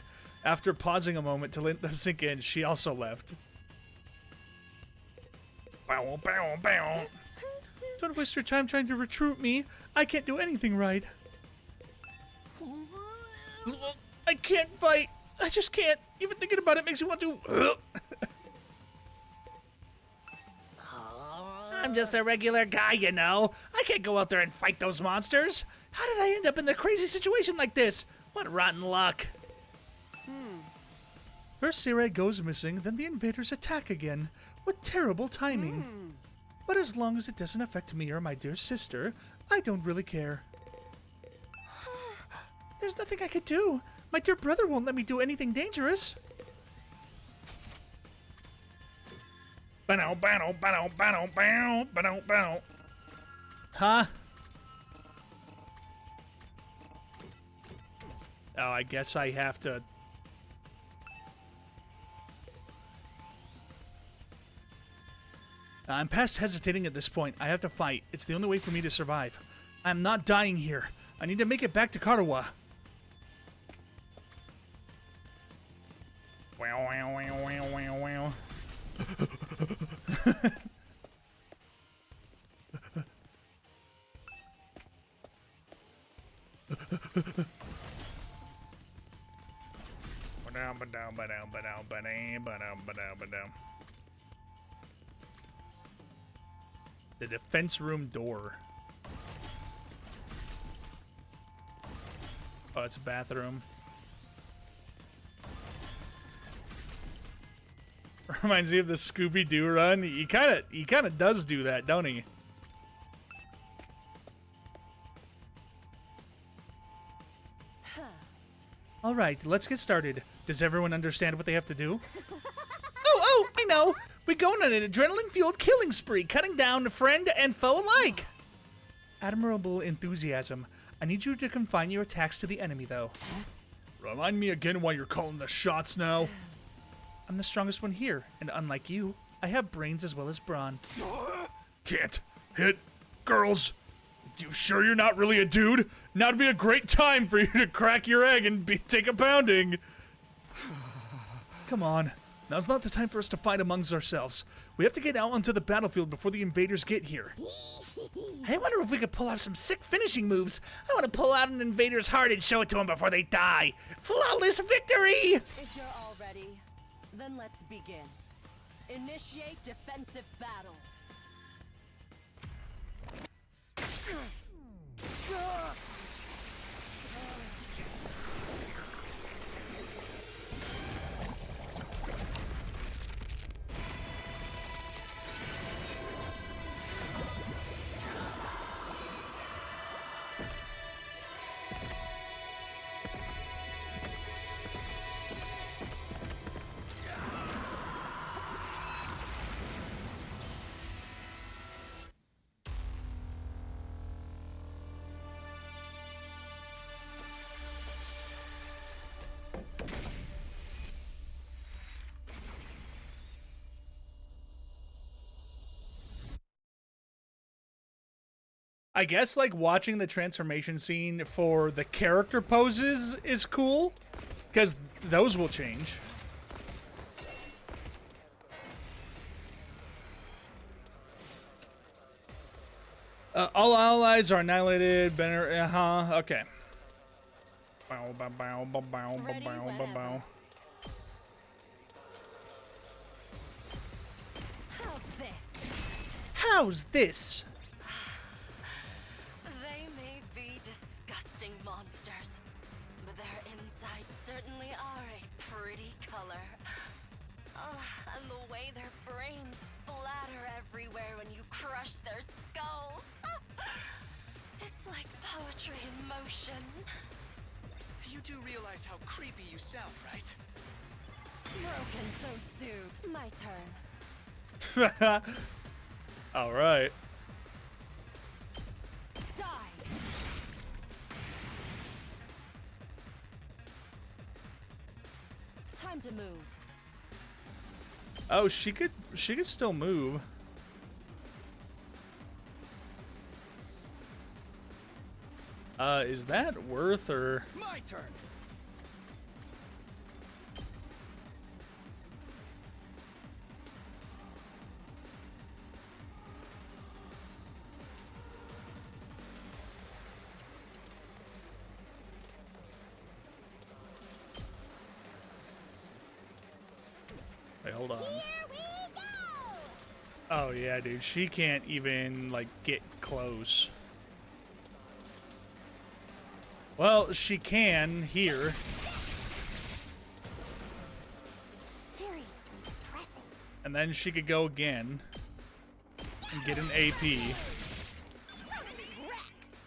After pausing a moment to let them sink in, she also left. Bow, bow, bow. Don't waste your time trying to recruit me. I can't do anything right. I can't fight. I just can't. Even thinking about it makes me want to... I'm just a regular guy, you know. I can't go out there and fight those monsters. How did I end up in a crazy situation like this? What rotten luck. First Sirei goes missing, then the invaders attack again. What terrible timing. But as long as it doesn't affect me or my dear sister, I don't really care. There's nothing I could do. My dear brother won't let me do anything dangerous. Bow, bow, bow, bow, bow, bow, bow. Huh? Oh, I guess I have to... I'm past hesitating at this point. I have to fight. It's the only way for me to survive. I'm not dying here. I need to make it back to Karawa. Wow, wow, wow, wow, wow, wow. The defense room door. Oh, it's a bathroom. Reminds me of the Scooby-Doo run. He kind of does do that, don't he? All right, let's get started. Does everyone understand what they have to do? Oh, I know. We go on an adrenaline-fueled killing spree, cutting down friend and foe alike. Admirable enthusiasm. I need you to confine your attacks to the enemy, though. Remind me again why you're calling the shots now. I'm the strongest one here, and unlike you, I have brains as well as brawn. Can't hit girls. You sure you're not really a dude? Now'd be a great time for you to crack your egg and take a pounding. Come on. Now's not the time for us to fight amongst ourselves. We have to get out onto the battlefield before the invaders get here. I wonder if we could pull off some sick finishing moves. I want to pull out an invader's heart and show it to them before they die. Flawless victory! If you're all ready, then let's begin. Initiate defensive battle. I guess, like, watching the transformation scene for the character poses is cool, because those will change. All allies are annihilated. Okay. Bow, bow, bow, bow, bow, bow, bow, bow. How's this? They may be disgusting monsters, but their insides certainly are a pretty color. And the way their brains splatter everywhere when you crush their skulls. It's like poetry in motion. You do realize how creepy you sound, right? Broken so soon. My turn. All right. Die. Time to move. Oh, she could still move. Is that worth or? My turn. Wait, hold on. Here we go! Oh yeah, dude. She can't even like get close. Well, she can here. Seriously depressing. And then she could go again and get an AP. Totally wrecked.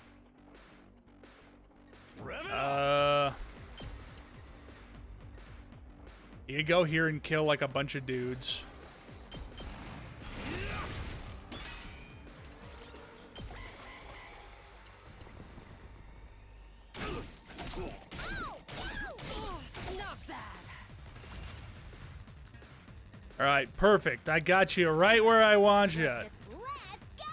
You could go here and kill like a bunch of dudes. Not bad. All right, perfect. I got you right where I want you. Let's go!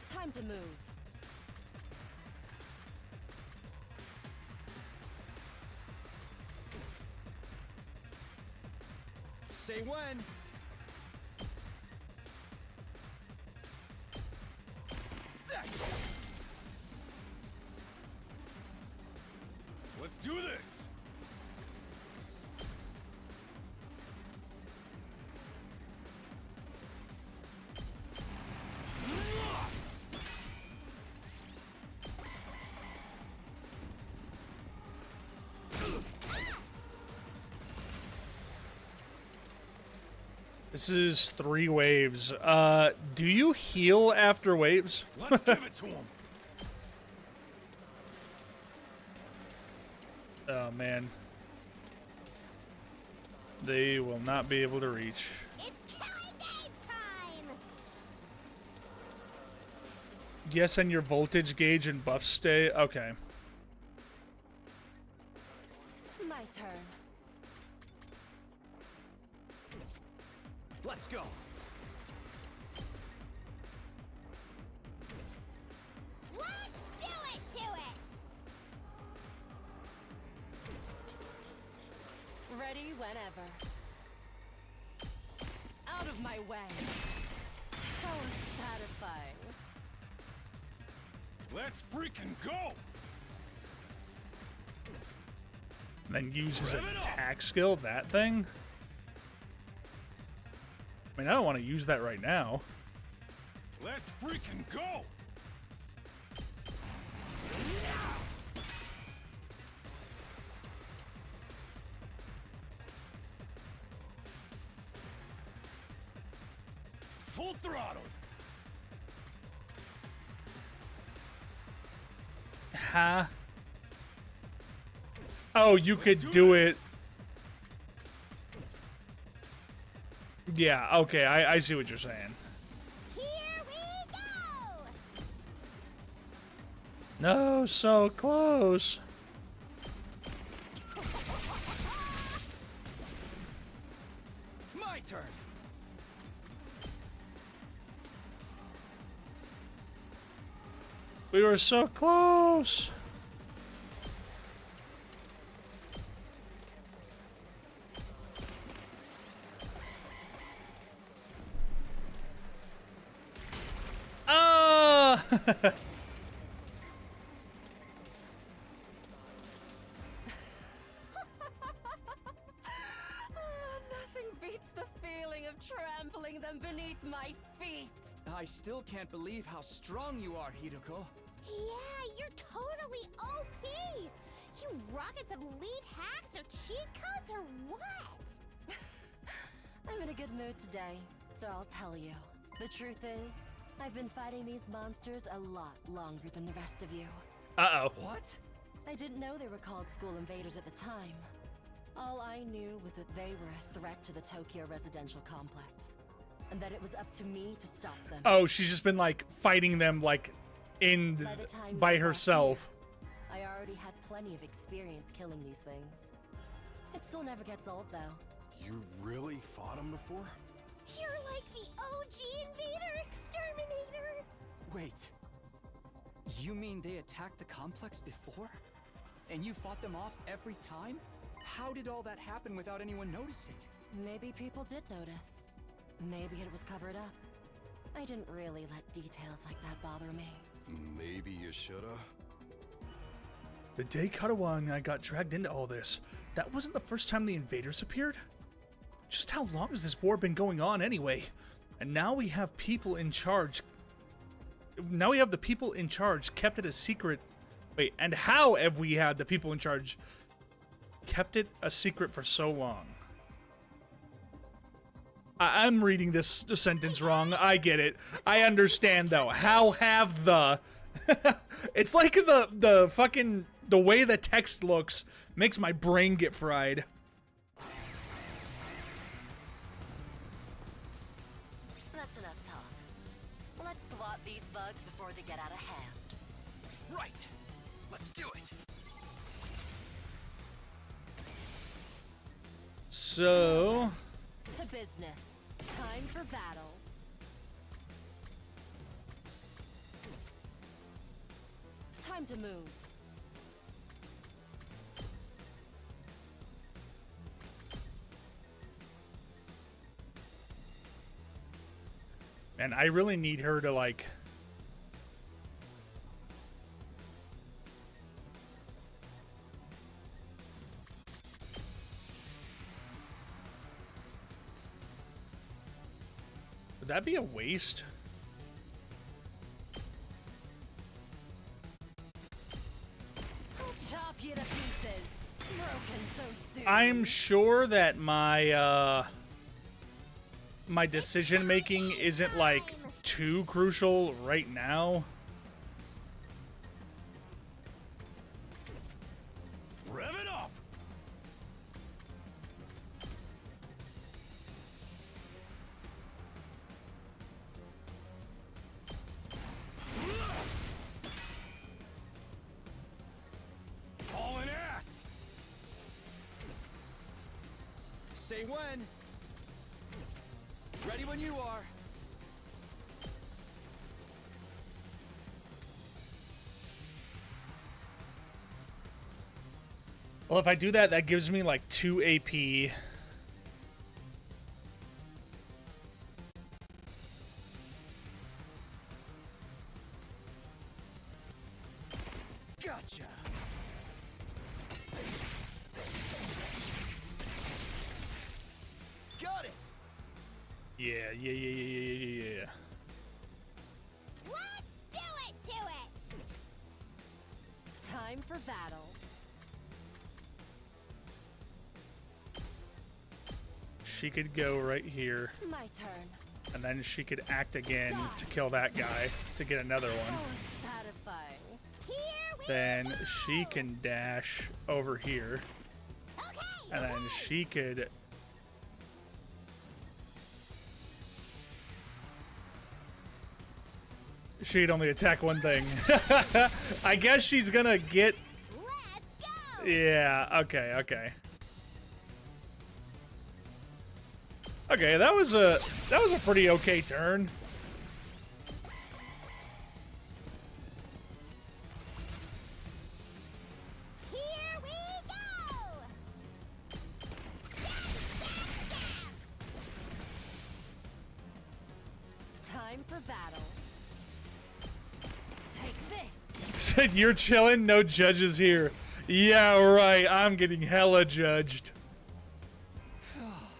Time to move. Say when. That's it. Let's do this! This is 3 waves. Do you heal after waves? Let's give it to him! Oh man. They will not be able to reach. It's killing game time! Yes, and your voltage gauge and buff stay. Okay. My turn. Let's go. Let's do it to it! Ready whenever. Out of my way. How satisfying. Let's freaking go! Then use his attack skill, that thing? I mean, I don't want to use that right now. Let's freaking go! Full throttle! Huh? Oh, you could do it. Yeah, okay, I see what you're saying. Here we go! No, so close. My turn. We were so close. Nothing beats the feeling of trampling them beneath my feet. I still can't believe how strong you are, Hideko. Yeah, you're totally OP! You rocket some lead hacks or cheat codes or what? I'm in a good mood today, so I'll tell you. The truth is, I've been fighting these monsters a lot longer than the rest of you. Uh-oh. What? I didn't know they were called school invaders at the time. All I knew was that they were a threat to the Tokyo residential complex, and that it was up to me to stop them. Oh, she's just been like fighting them like in By the time by we got herself. here, I already had plenty of experience killing these things. It still never gets old, though. You really fought him before? You're like the OG invader exterminator! Wait. You mean they attacked the complex before? And you fought them off every time? How did all that happen without anyone noticing? Maybe people did notice. Maybe it was covered up. I didn't really let details like that bother me. Maybe you shoulda. The day Katawa and I got dragged into all this, that wasn't the first time the invaders appeared? Just how long has this war been going on anyway? And now we have people in charge. Now we have the people in charge kept it a secret. Wait, and how have we had the people in charge kept it a secret for so long? I'm reading this sentence wrong. I get it. I understand though. How have the... It's like the fucking... The way the text looks makes my brain get fried. That's enough talk. Let's swat these bugs before they get out of hand. Right. Let's do it. So... To business. Time for battle. Time to move. And I really need her to, like... Would that be a waste? I'll chop you to pieces. Broken so soon. I'm sure that my, my decision making isn't, like, too crucial right now. Rev it up! Hauling ass! Say when. Ready when you are. Well, if I do that, that gives me, like, 2 AP. Gotcha. Got it. Yeah. Let's do it to it! Time for battle. She could go right here, My turn. and then she could act again to kill that guy to get another one. Oh, it's satisfying. Here we Then go! she can dash over here, Okay, and then she could... She'd only attack one thing. I guess she's gonna get... let's go! Yeah, okay. Okay, that was a pretty okay turn. Here we go! Stab, stab, Time for battle. Said you're chilling, no judges here. Yeah, right. I'm getting hella judged.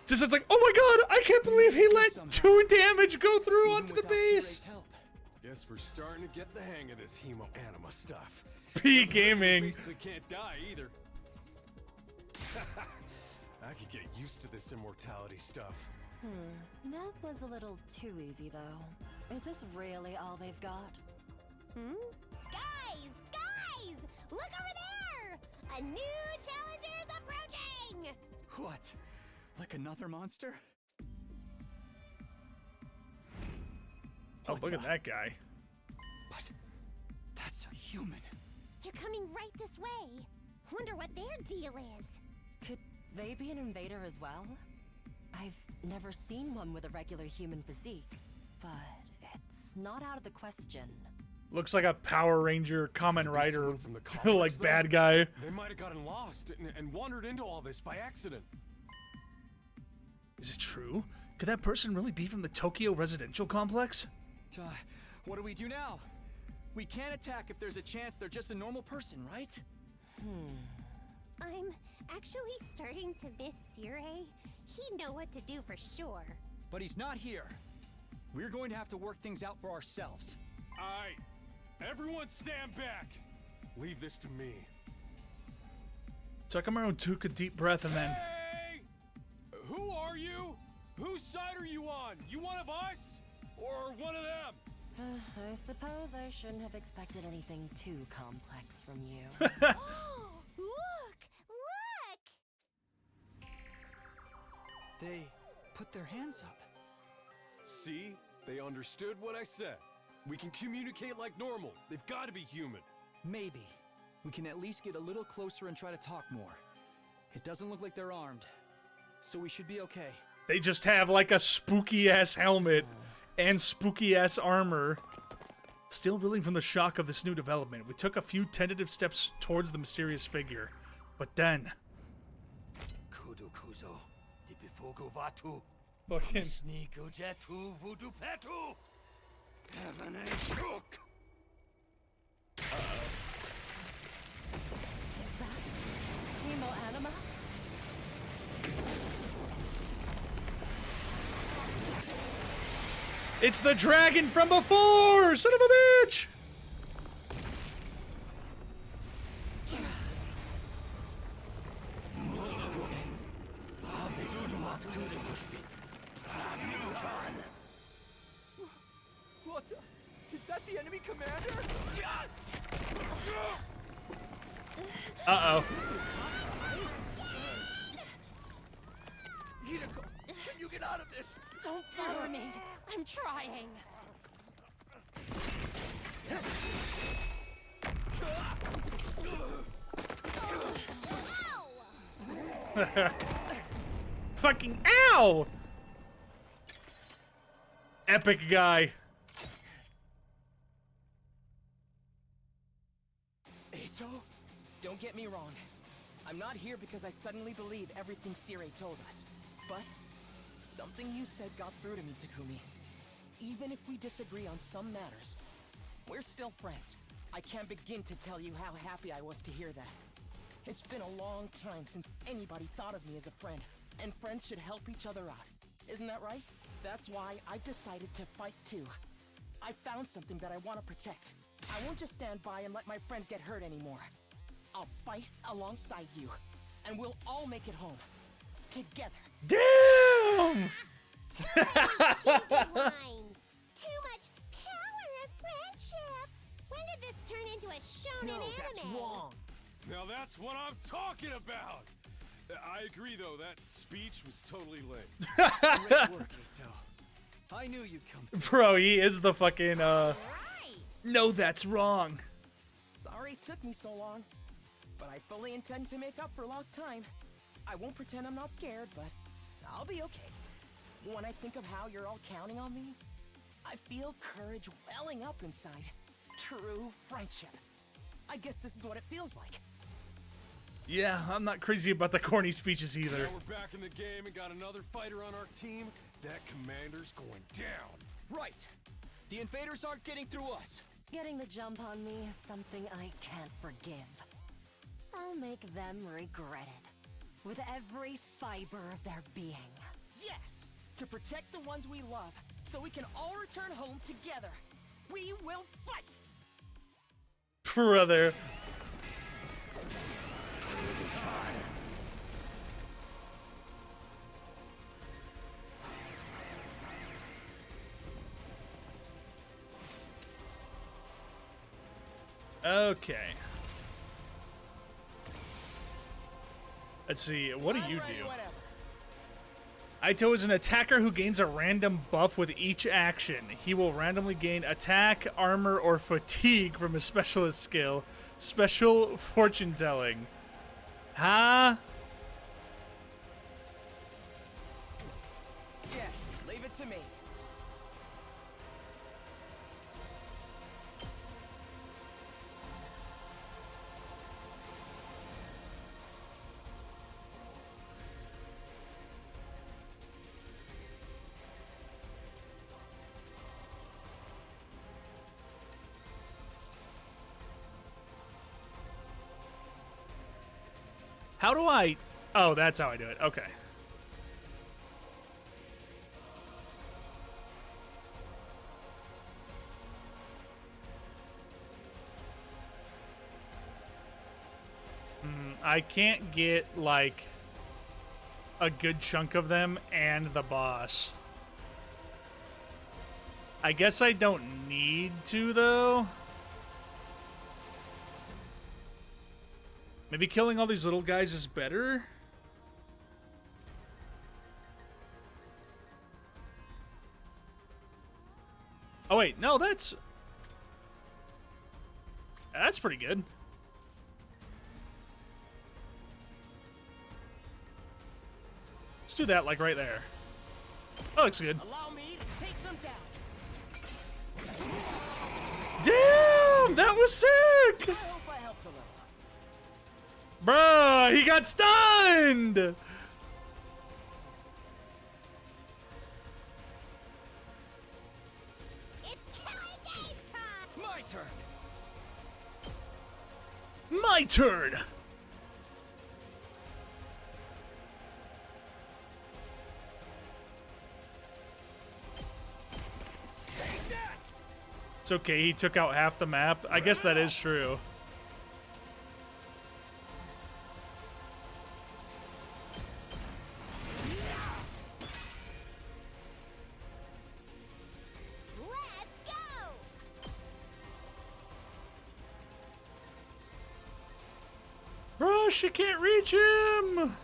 Just it's like, oh my god, I can't believe he let 2 damage go through Even onto the without base. Siray's help. Guess we're starting to get the hang of this hemo anima stuff. P gaming. Basically can't die either. I could get used to this immortality stuff. That was a little too easy, though. Is this really all they've got? Guys! Look over there! A new challenger's approaching! What? Like another monster? Oh, look at that guy. But that's a human. They're coming right this way. Wonder what their deal is. Could they be an invader as well? I've never seen one with a regular human physique, but it's not out of the question. Looks like a Power Ranger Kamen Rider, Someone from the like complex, though. bad guy. They might have gotten lost and wandered into all this by accident. Is it true? Could that person really be from the Tokyo residential complex? What do we do now? We can't attack if there's a chance they're just a normal person, right? I'm actually starting to miss Siray. He'd know what to do for sure. But he's not here. We're going to have to work things out for ourselves. Alright, everyone stand back. Leave this to me. Takamaru took a deep breath and then... Hey! Who are you? Whose side are you on? You one of us? Or one of them? I suppose I shouldn't have expected anything too complex from you. Oh, look! They put their hands up. See? They understood what I said. We can communicate like normal. They've got to be human. Maybe. We can at least get a little closer and try to talk more. It doesn't look like they're armed. So we should be okay. They just have like a spooky ass helmet and spooky ass armor. Still reeling from the shock of this new development, we took a few tentative steps towards the mysterious figure. But then... Fucking... Is that Hemo Anima? It's the dragon from before! Son of a bitch! What the? Is that the enemy commander? Uh-oh. Hideko, can you get out of this? Don't bother me. I'm trying. Fucking ow! Epic guy. Eito? Don't get me wrong. I'm not here because I suddenly believe everything Siray told us. But something you said got through to me, Takumi. Even if we disagree on some matters, we're still friends. I can't begin to tell you how happy I was to hear that. It's been a long time since anybody thought of me as a friend, and friends should help each other out. Isn't that right? That's why I've decided to fight too. I found something that I want to protect. I won't just stand by and let my friends get hurt anymore. I'll fight alongside you, and we'll all make it home. Together. Damn! Cheesy lines. Too much power of friendship. When did this turn into a shonen No, anime? that's wrong. Now that's what I'm talking about. I agree, though. That speech was totally lame. Great work, Eito. I knew you'd come through. Bro, he is the fucking, Right. No, that's wrong. Sorry it took me so long, but I fully intend to make up for lost time. I won't pretend I'm not scared, but I'll be okay. When I think of how you're all counting on me, I feel courage welling up inside. True friendship. I guess this is what it feels like. Yeah, I'm not crazy about the corny speeches either. Now we're back in the game and got another fighter on our team. That commander's going down. Right. The invaders aren't getting through us. Getting the jump on me is something I can't forgive. I'll make them regret it. With every fiber of their being. Yes! To protect the ones we love, so we can all return home together. We will fight! Brother. Okay. Let's see, what do you do? Aito is an attacker who gains a random buff with each action. He will randomly gain attack, armor, or fatigue from his specialist skill. Special fortune telling. Huh? Yes, leave it to me. How do I... Oh, that's how I do it. Okay. I can't get, like, a good chunk of them and the boss. I guess I don't need to, though. Maybe killing all these little guys is better? Oh wait, no, that's pretty good. Let's do that, like, right there. That looks good. Allow me to take them down. Damn! That was sick! I hope I helped a little. Bruh, he got stunned! It's killing game time! My turn. My turn! Take that! It's okay, he took out half the map. I guess that is true. Let's go! Bro, she can't reach him!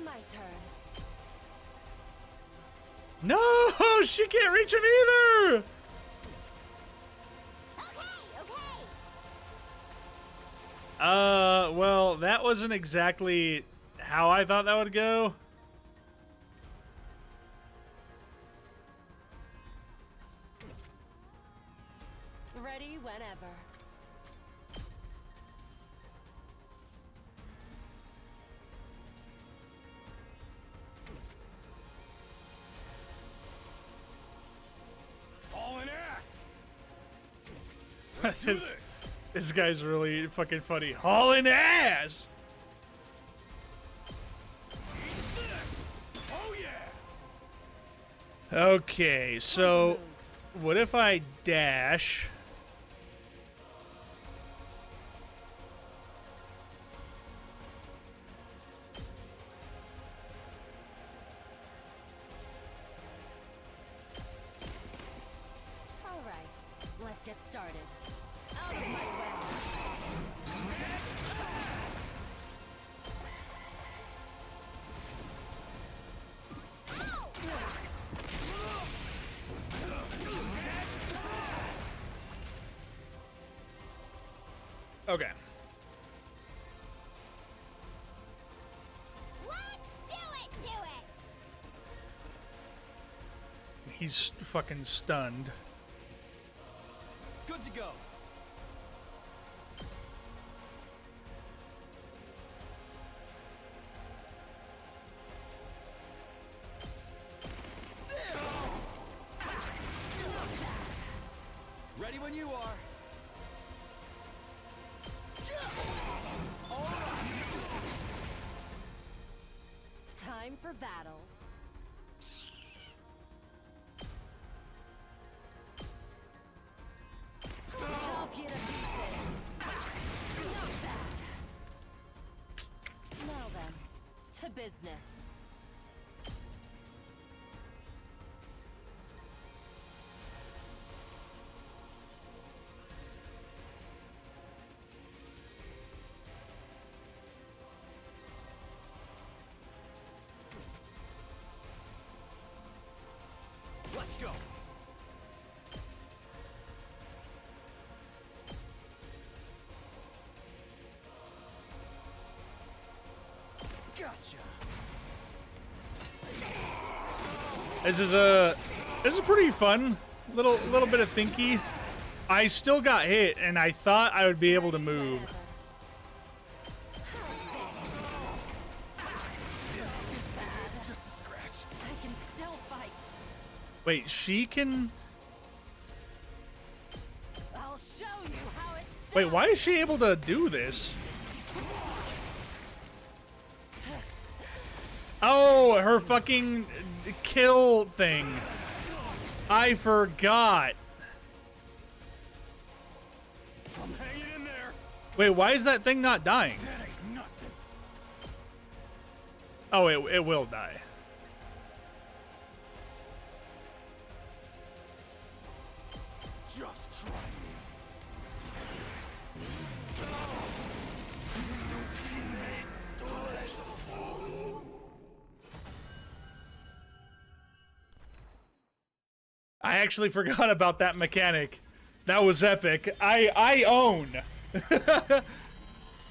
My turn. No, she can't reach him either! Okay. Well, that wasn't exactly how I thought that would go. Ready whenever. Hauling ass! Let's do this! This guy's really fucking funny. Hauling ass! Eat this! Oh yeah! Okay, so what if I dash? All right, let's get started. Out of my way. Okay. Let's do it to it! He's fucking stunned. Good to go. Ready when you are. Time for battle. Chop you to pieces. Not bad. Now then, to business. Let's go. Gotcha. This is pretty fun. Little bit of thinky. I still got hit, and I thought I would be able to move. It's just a scratch. I can still fight. Wait, she can... I'll show you how it's Wait, why is she able to do this? Oh, her fucking kill thing. I forgot. I'm hanging in there. Wait, why is that thing not dying? That ain't nothing. Oh, it will die. Just try me. I actually forgot about that mechanic. That was epic. I own.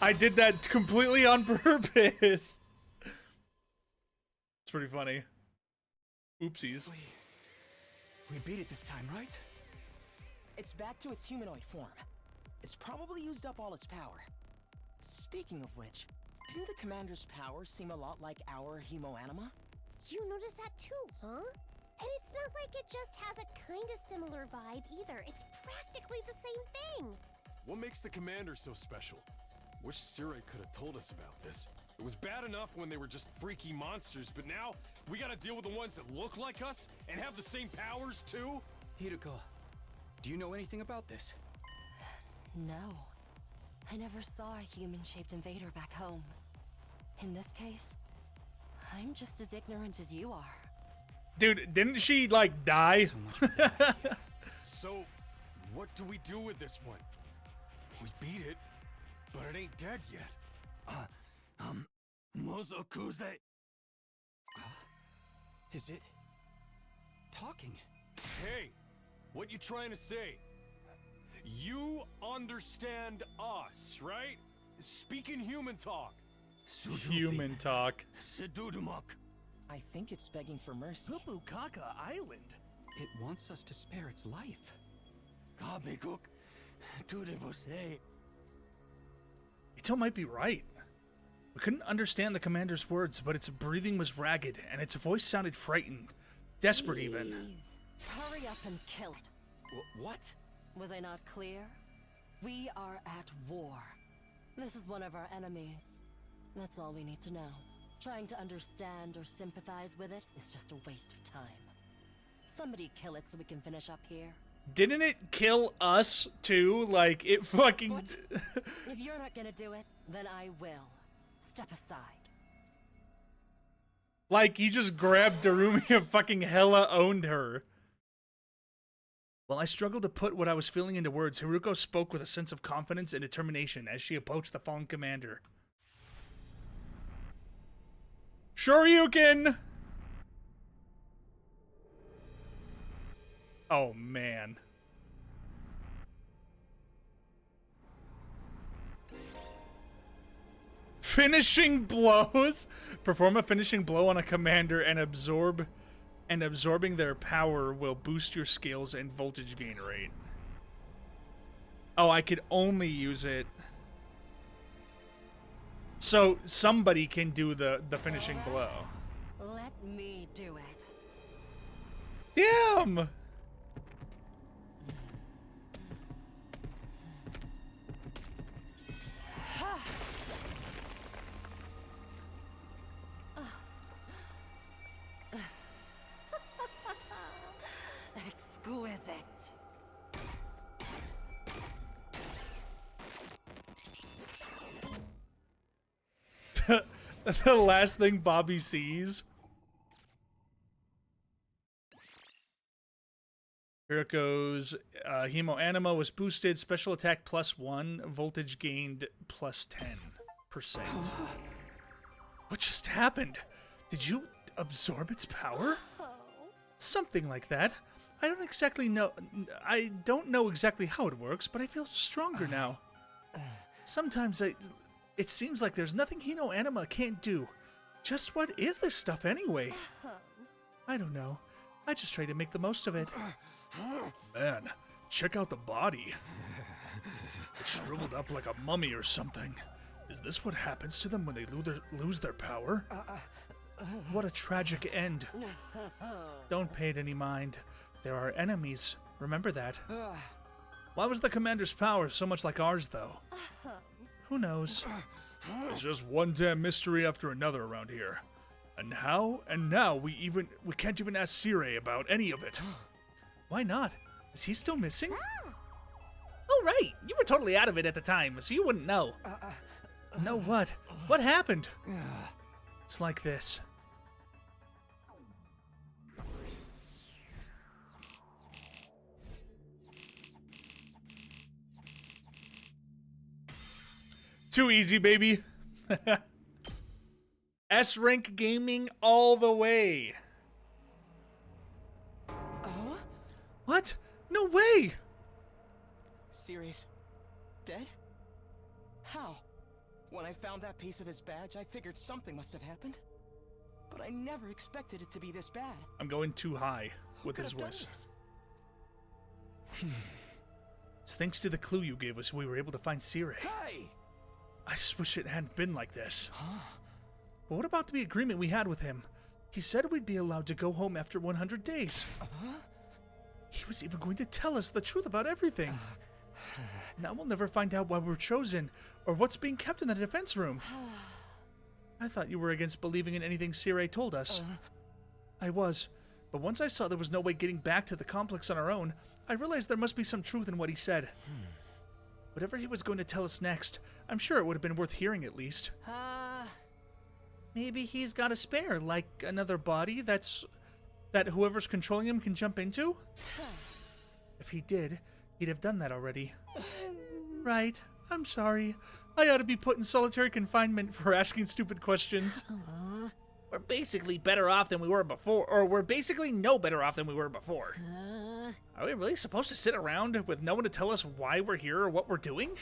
I did that completely on purpose. It's pretty funny. Oopsies. We beat it this time, right? It's back to its humanoid form. It's probably used up all its power. Speaking of which, didn't the commander's power seem a lot like our hemoanima? You noticed that too, huh? And it's not like it just has a kind of similar vibe either. It's practically the same thing. What makes the commander so special? Wish Sirai could have told us about this. It was bad enough when they were just freaky monsters, but now we gotta deal with the ones that look like us and have the same powers too? Hiruko, do you know anything about this? No. I never saw a human-shaped invader back home. In this case, I'm just as ignorant as you are. Dude, didn't she, like, die? So much for that. So, what do we do with this one? We beat it, but it ain't dead yet. Mozokuze. Is it talking? Hey, what you trying to say? You understand us, right? Speaking human talk. Human talk. I think it's begging for mercy. Pupukaka Island. It wants us to spare its life. Ito might be right. We couldn't understand the commander's words, but its breathing was ragged, and its voice sounded frightened. Desperate, even. Please, hurry up and kill it. What? Was I not clear? We are at war. This is one of our enemies. That's all we need to know. Trying to understand or sympathize with it is just a waste of time. Somebody kill it so we can finish up here. Didn't it kill us, too? Like, it fucking... If you're not gonna do it, then I will. Step aside. Like, he just grabbed Darumi and fucking hella owned her. While I struggled to put what I was feeling into words, Hiruko spoke with a sense of confidence and determination as she approached the fallen commander. Shoryuken! Oh, man. Finishing blows? Perform a finishing blow on a commander and absorbing their power will boost your skills and voltage gain rate. Oh, I could only use it. So somebody can do the finishing blow. Let me do it. Damn! Exquisite. The last thing Bobby sees. Here it goes. Hemo Anima was boosted. Special attack +1. Voltage gained +10%. What just happened? Did you absorb its power? Something like that. I don't exactly know. I don't know exactly how it works, but I feel stronger now. Sometimes it seems like there's nothing Hino Anima can't do. Just what is this stuff anyway? I don't know. I just try to make the most of it. Man, check out the body. It's shriveled up like a mummy or something. Is this what happens to them when they lose their power? What a tragic end. Don't pay it any mind. There are enemies. Remember that. Why was the commander's power so much like ours, though? Who knows? It's just one damn mystery after another around here. And now we can't even ask Sirei about any of it. Why not? Is he still missing? Oh, right. You were totally out of it at the time, so you wouldn't know. Know what? What happened? It's like this. Too easy, baby. S-Rank Gaming all the way. What? No way! Ceres, dead? How? When I found that piece of his badge, I figured something must have happened. But I never expected it to be this bad. I'm going too high with Who his could have voice. done this? It's thanks to the clue you gave us we were able to find Sirei. Hey! I just wish it hadn't been like this. But what about the agreement we had with him? He said we'd be allowed to go home after 100 days. He was even going to tell us the truth about everything. Now we'll never find out why we're chosen, or what's being kept in the defense room. I thought you were against believing in anything Sirei told us. I was, but once I saw there was no way getting back to the complex on our own, I realized there must be some truth in what he said. Whatever he was going to tell us next, I'm sure it would have been worth hearing at least. Maybe he's got a spare, like another body that whoever's controlling him can jump into? If he did, he'd have done that already. Right, I'm sorry. I ought to be put in solitary confinement for asking stupid questions. We're basically better off than we were before, or we're basically no better off than we were before. Are we really supposed to sit around with no one to tell us why we're here or what we're doing?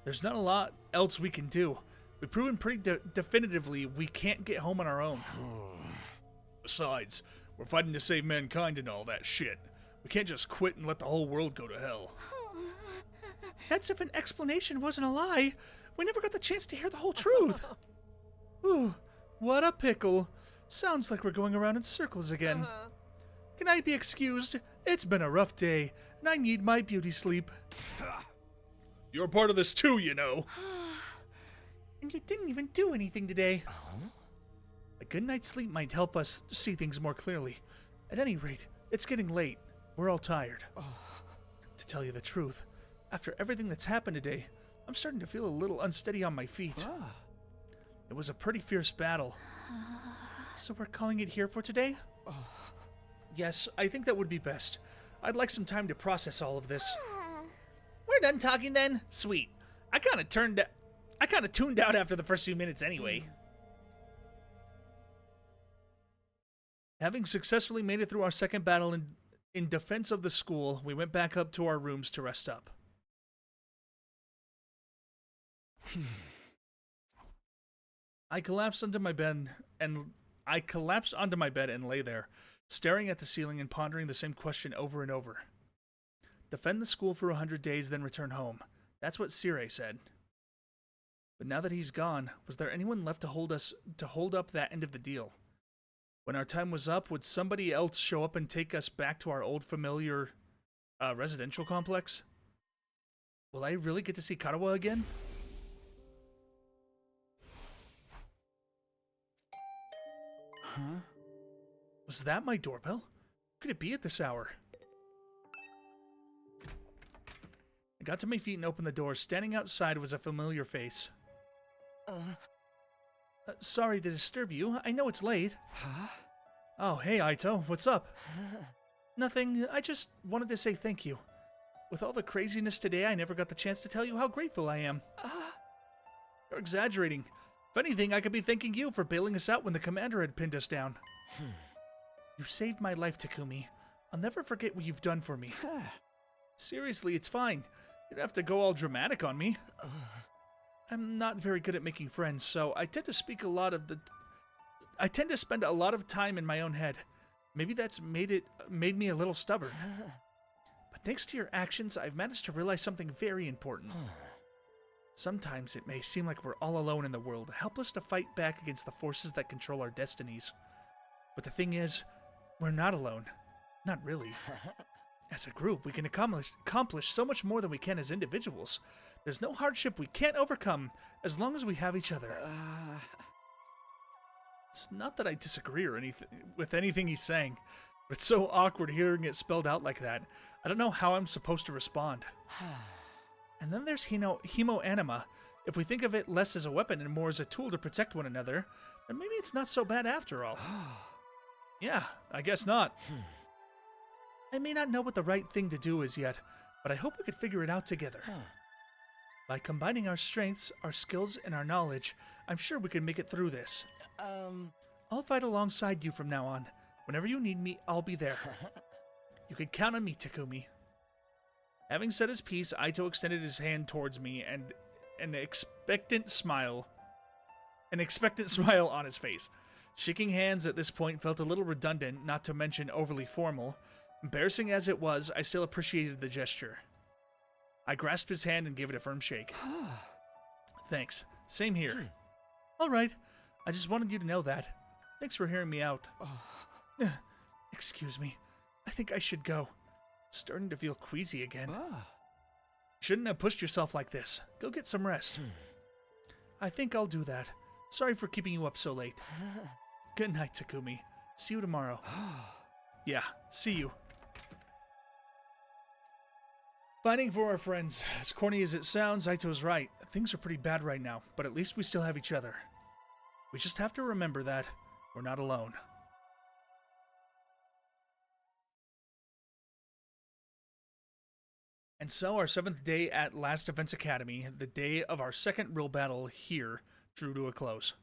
There's not a lot else we can do. We've proven pretty definitively we can't get home on our own. Besides, we're fighting to save mankind and all that shit. We can't just quit and let the whole world go to hell. That's if an explanation wasn't a lie. We never got the chance to hear the whole truth. Ooh, what a pickle. Sounds like we're going around in circles again. Can I be excused? It's been a rough day, and I need my beauty sleep. You're part of this too, you know. And you didn't even do anything today. A good night's sleep might help us see things more clearly. At any rate, it's getting late. We're all tired. To tell you the truth, after everything that's happened today, I'm starting to feel a little unsteady on my feet. It was a pretty fierce battle. So we're calling it here for today? Yes, I think that would be best. I'd like some time to process all of this. We're done talking then? Sweet. I kind of tuned out after the first few minutes anyway. Having successfully made it through our second battle in defense of the school, we went back up to our rooms to rest up. I collapsed onto my bed and lay there, staring at the ceiling and pondering the same question over and over. Defend the school for 100 days, then return home. That's what Sire said. But now that he's gone, was there anyone left to hold up that end of the deal? When our time was up, would somebody else show up and take us back to our old familiar residential complex? Will I really get to see Karawa again? Huh? Was that my doorbell? Who could it be at this hour? I got to my feet and opened the door. Standing outside was a familiar face. Sorry to disturb you. I know it's late. Huh? Oh, hey, Aito. What's up? Nothing. I just wanted to say thank you. With all the craziness today, I never got the chance to tell you how grateful I am. You're exaggerating. If anything, I could be thanking you for bailing us out when the commander had pinned us down. You saved my life, Takumi. I'll never forget what you've done for me. Seriously, it's fine. You don't have to go all dramatic on me. I'm not very good at making friends, so I tend to spend a lot of time in my own head. Maybe that's made me a little stubborn. But thanks to your actions, I've managed to realize something very important. Sometimes it may seem like we're all alone in the world, helpless to fight back against the forces that control our destinies. But the thing is, we're not alone. Not really. As a group, we can accomplish so much more than we can as individuals. There's no hardship we can't overcome as long as we have each other. It's not that I disagree or with anything he's saying, but it's so awkward hearing it spelled out like that. I don't know how I'm supposed to respond. And then there's Hemo Anima. If we think of it less as a weapon and more as a tool to protect one another, then maybe it's not so bad after all. Yeah, I guess not. I may not know what the right thing to do is yet, but I hope we could figure it out together. By combining our strengths, our skills, and our knowledge, I'm sure we can make it through this. I'll fight alongside you from now on. Whenever you need me, I'll be there. You can count on me, Takumi. Having said his piece, Aito extended his hand towards me and an expectant smile on his face. Shaking hands at this point felt a little redundant, not to mention overly formal. Embarrassing as it was, I still appreciated the gesture. I grasped his hand and gave it a firm shake. Thanks. Same here. All right. I just wanted you to know that. Thanks for hearing me out. Excuse me. I think I should go. Starting to feel queasy again. Shouldn't have pushed yourself like this. Go get some rest. I think I'll do that. Sorry for keeping you up so late. Good night, Takumi. See you tomorrow. Yeah, see you. Fighting for our friends. As corny as it sounds, Aito's right. Things are pretty bad right now, but at least we still have each other. We just have to remember that we're not alone. And so our 7th day at Last Defense Academy, the day of our second real battle here, drew to a close.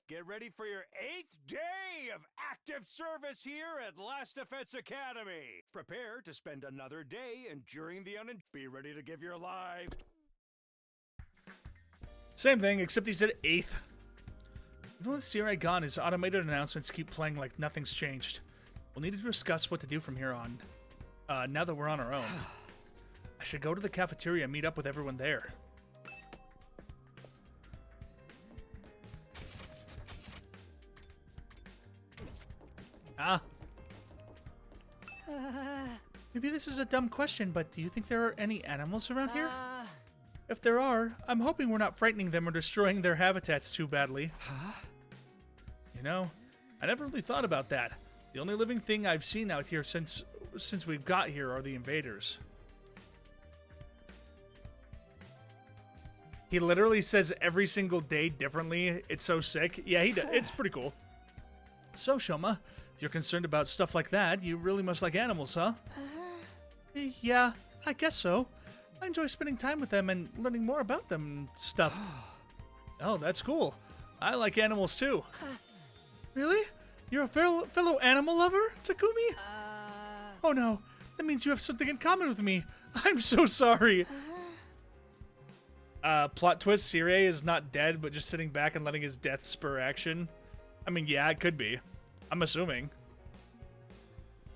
Get ready for your 8th day of active service here at Last Defense Academy. Prepare to spend another day enduring the Be ready to give your life. Same thing, except he said 8th. Even with Sire gone, his automated announcements keep playing like nothing's changed. We'll need to discuss what to do from here on. Now that we're on our own. I should go to the cafeteria and meet up with everyone there. Maybe this is a dumb question, but do you think there are any animals around here? If there are, I'm hoping we're not frightening them or destroying their habitats too badly. You know, I never really thought about that. The only living thing I've seen out here since we've got here are the invaders. He literally says every single day differently. It's so sick. Yeah, it's pretty cool. So, Shoma, if you're concerned about stuff like that, you really must like animals, huh? Yeah, I guess so. I enjoy spending time with them and learning more about them and stuff. Oh, that's cool. I like animals too. Really? You're a fellow animal lover, Takumi? Oh no, that means you have something in common with me. I'm so sorry. Plot twist, Sirie is not dead, but just sitting back and letting his death spur action. I mean, yeah, it could be. I'm assuming.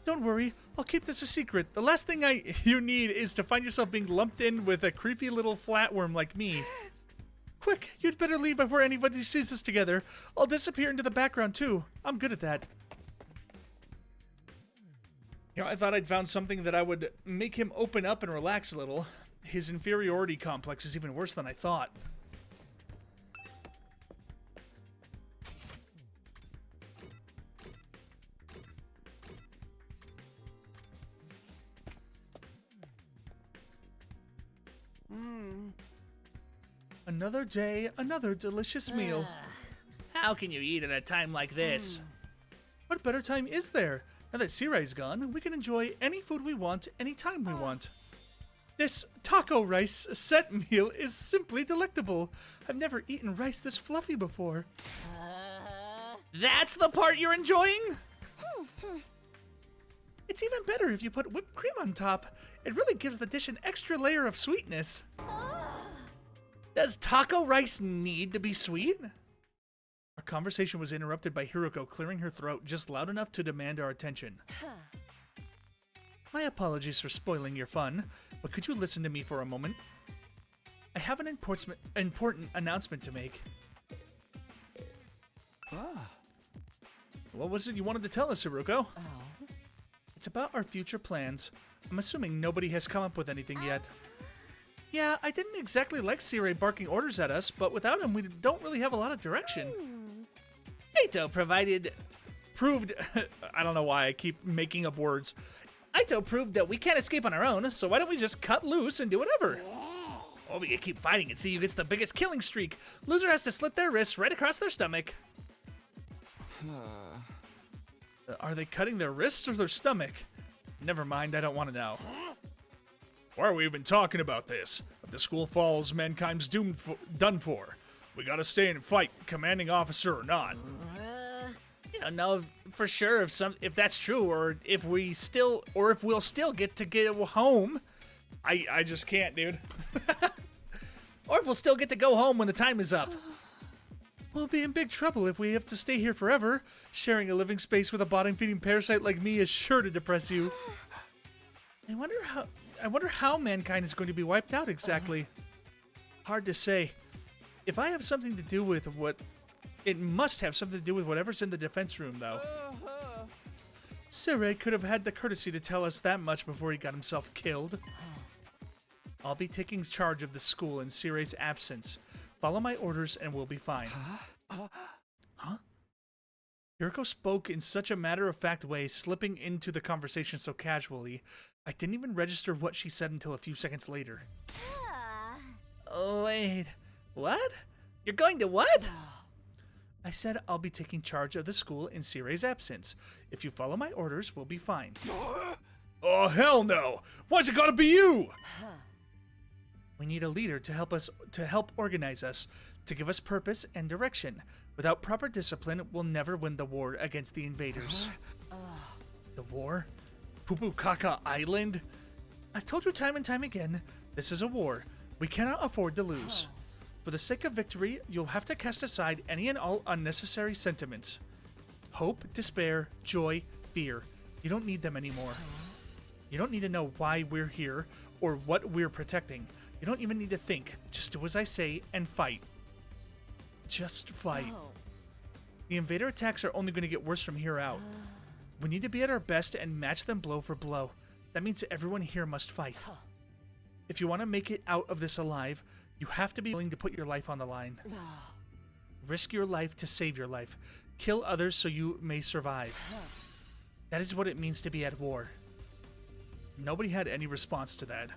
Don't worry, I'll keep this a secret. The last thing you need is to find yourself being lumped in with a creepy little flatworm like me. Quick, you'd better leave before anybody sees us together. I'll disappear into the background too. I'm good at that. You know, I thought I'd found something that I would make him open up and relax a little. His inferiority complex is even worse than I thought. Another day, another delicious meal. How can you eat at a time like this? What better time is there? Now that Sirai's gone, we can enjoy any food we want, anytime we want. This taco rice set meal is simply delectable. I've never eaten rice this fluffy before. That's the part you're enjoying? It's even better if you put whipped cream on top. It really gives the dish an extra layer of sweetness. Does taco rice need to be sweet? Our conversation was interrupted by Hiroko clearing her throat just loud enough to demand our attention. My apologies for spoiling your fun, but could you listen to me for a moment? I have an important announcement to make. What was it you wanted to tell us, Hiroko? It's about our future plans. I'm assuming nobody has come up with anything yet. Yeah, I didn't exactly like Sirie barking orders at us, but without him, we don't really have a lot of direction. Aito proved, I don't know why I keep making up words. Aito proved that we can't escape on our own, so why don't we just cut loose and do whatever? Or we can keep fighting and see who gets the biggest killing streak. Loser has to slit their wrists right across their stomach. Are they cutting their wrists or their stomach? Never mind, I don't want to know. Why are we even talking about this? If the school falls, mankind's done for. We gotta stay and fight, commanding officer or not. You don't know for sure if that's true, or if we'll still get to go home. I just can't, dude. Or if we'll still get to go home when the time is up. We'll be in big trouble if we have to stay here forever. Sharing a living space with a bottom-feeding parasite like me is sure to depress you. I wonder how mankind is going to be wiped out exactly. Hard to say. If I have something to do with it must have something to do with whatever's in the defense room, though. Sirie could have had the courtesy to tell us that much before he got himself killed. I'll be taking charge of the school in Sirie's absence. Follow my orders and we'll be fine. Huh? Hiroko spoke in such a matter-of-fact way, slipping into the conversation so casually, I didn't even register what she said until a few seconds later. Oh, wait. What? You're going to what? I said I'll be taking charge of the school in Sirie's absence. If you follow my orders, we'll be fine. Oh, hell no! Why's it gotta be you? We need a leader to help organize us, to give us purpose and direction. Without proper discipline, we'll never win the war against the invaders. The war? Pupukaka Island? I've told you time and time again, this is a war. We cannot afford to lose. For the sake of victory, you'll have to cast aside any and all unnecessary sentiments. Hope, despair, joy, fear. You don't need them anymore. You don't need to know why we're here or what we're protecting. You don't even need to think. Just do as I say and fight. Just fight. The invader attacks are only going to get worse from here out. We need to be at our best and match them blow for blow. That means everyone here must fight. If you want to make it out of this alive, you have to be willing to put your life on the line. Risk your life to save your life. Kill others so you may survive. That is what it means to be at war. Nobody had any response to that.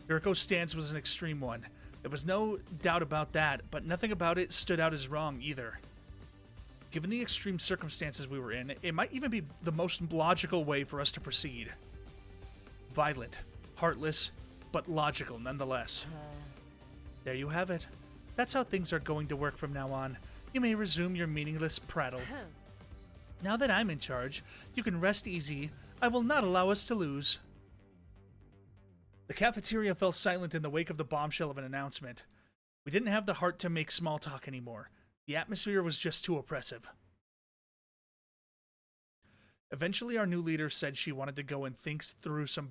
Hiroko's stance was an extreme one. There was no doubt about that, but nothing about it stood out as wrong either. Given the extreme circumstances we were in, it might even be the most logical way for us to proceed. Violent, heartless, but logical nonetheless. There you have it. That's how things are going to work from now on. You may resume your meaningless prattle. Now that I'm in charge, you can rest easy. I will not allow us to lose. The cafeteria fell silent in the wake of the bombshell of an announcement. We didn't have the heart to make small talk anymore. The atmosphere was just too oppressive. Eventually, our new leader said she wanted to go and think through some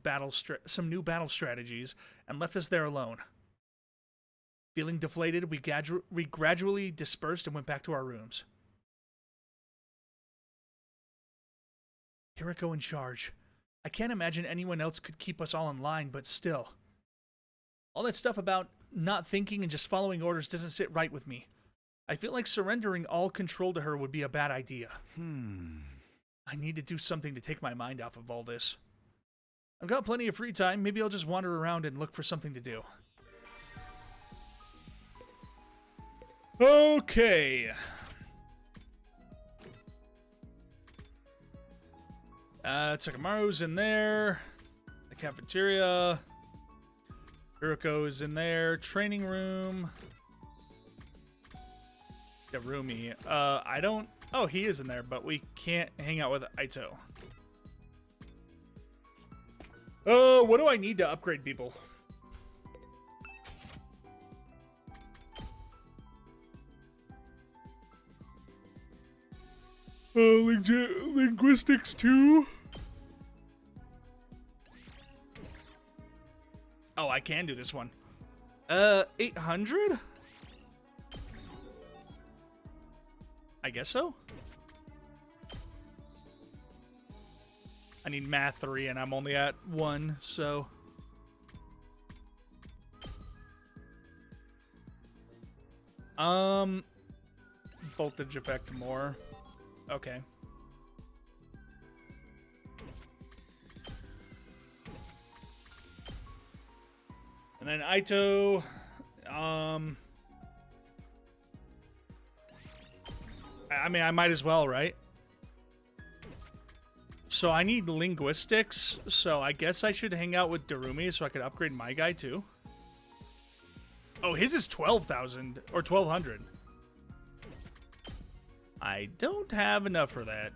new battle strategies and left us there alone. Feeling deflated, we gradually dispersed and went back to our rooms. Hiriko in charge. I can't imagine anyone else could keep us all in line, but still. All that stuff about not thinking and just following orders doesn't sit right with me. I feel like surrendering all control to her would be a bad idea. I need to do something to take my mind off of all this. I've got plenty of free time. Maybe I'll just wander around and look for something to do. Okay. Takamaru's in there. The cafeteria. Hiriko is in there. Training room. Garumi. I don't... Oh, he is in there, but we can't hang out with Aito. What do I need to upgrade people? Linguistics 2? Oh, I can do this one. 800? I guess so. I need math 3 and I'm only at 1, so. Voltage effect more. Okay. And then Aito, I mean, I might as well, right? So I need linguistics, so I guess I should hang out with Darumi so I could upgrade my guy too. Oh, his is 12,000 or 1,200. I don't have enough for that.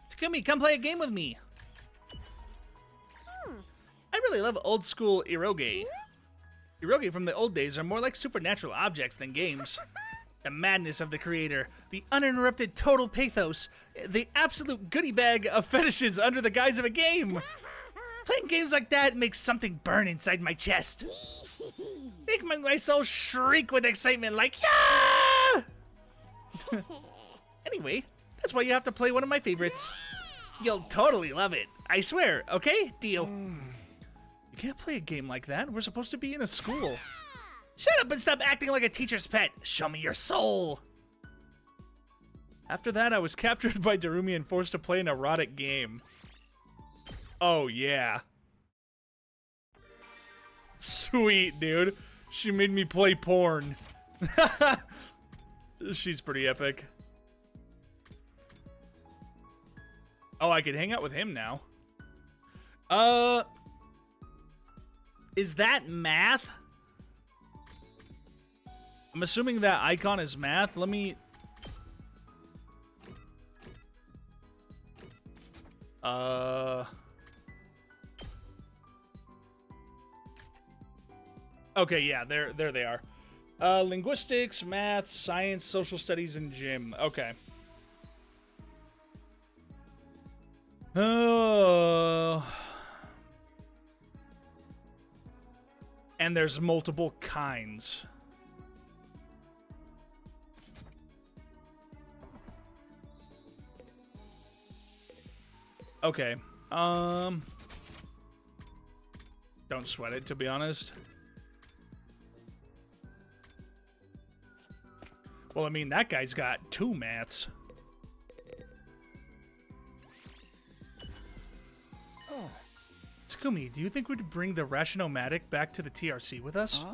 Takumi, come play a game with me. I really love old school eroge. Eroge from the old days are more like supernatural objects than games. The madness of the creator, the uninterrupted total pathos, the absolute goodie bag of fetishes under the guise of a game. Playing games like that makes something burn inside my chest. Make my soul shriek with excitement like, yeah! Anyway, that's why you have to play one of my favorites. You'll totally love it. I swear, okay? Deal. You can't play a game like that. We're supposed to be in a school. Shut up and stop acting like a teacher's pet. Show me your soul. After that, I was captured by Darumi and forced to play an erotic game. Oh, yeah. Sweet, dude. She made me play porn. She's pretty epic. Oh, I could hang out with him now. Is that math? I'm assuming that icon is math. Let me... Okay, yeah, there they are. Linguistics, math, science, social studies, and gym. Okay. And there's multiple kinds. Okay. Don't sweat it, to be honest. Well, I mean, that guy's got 2 maths. Oh. Takumi, do you think we'd bring the Rationimatic back to the TRC with us?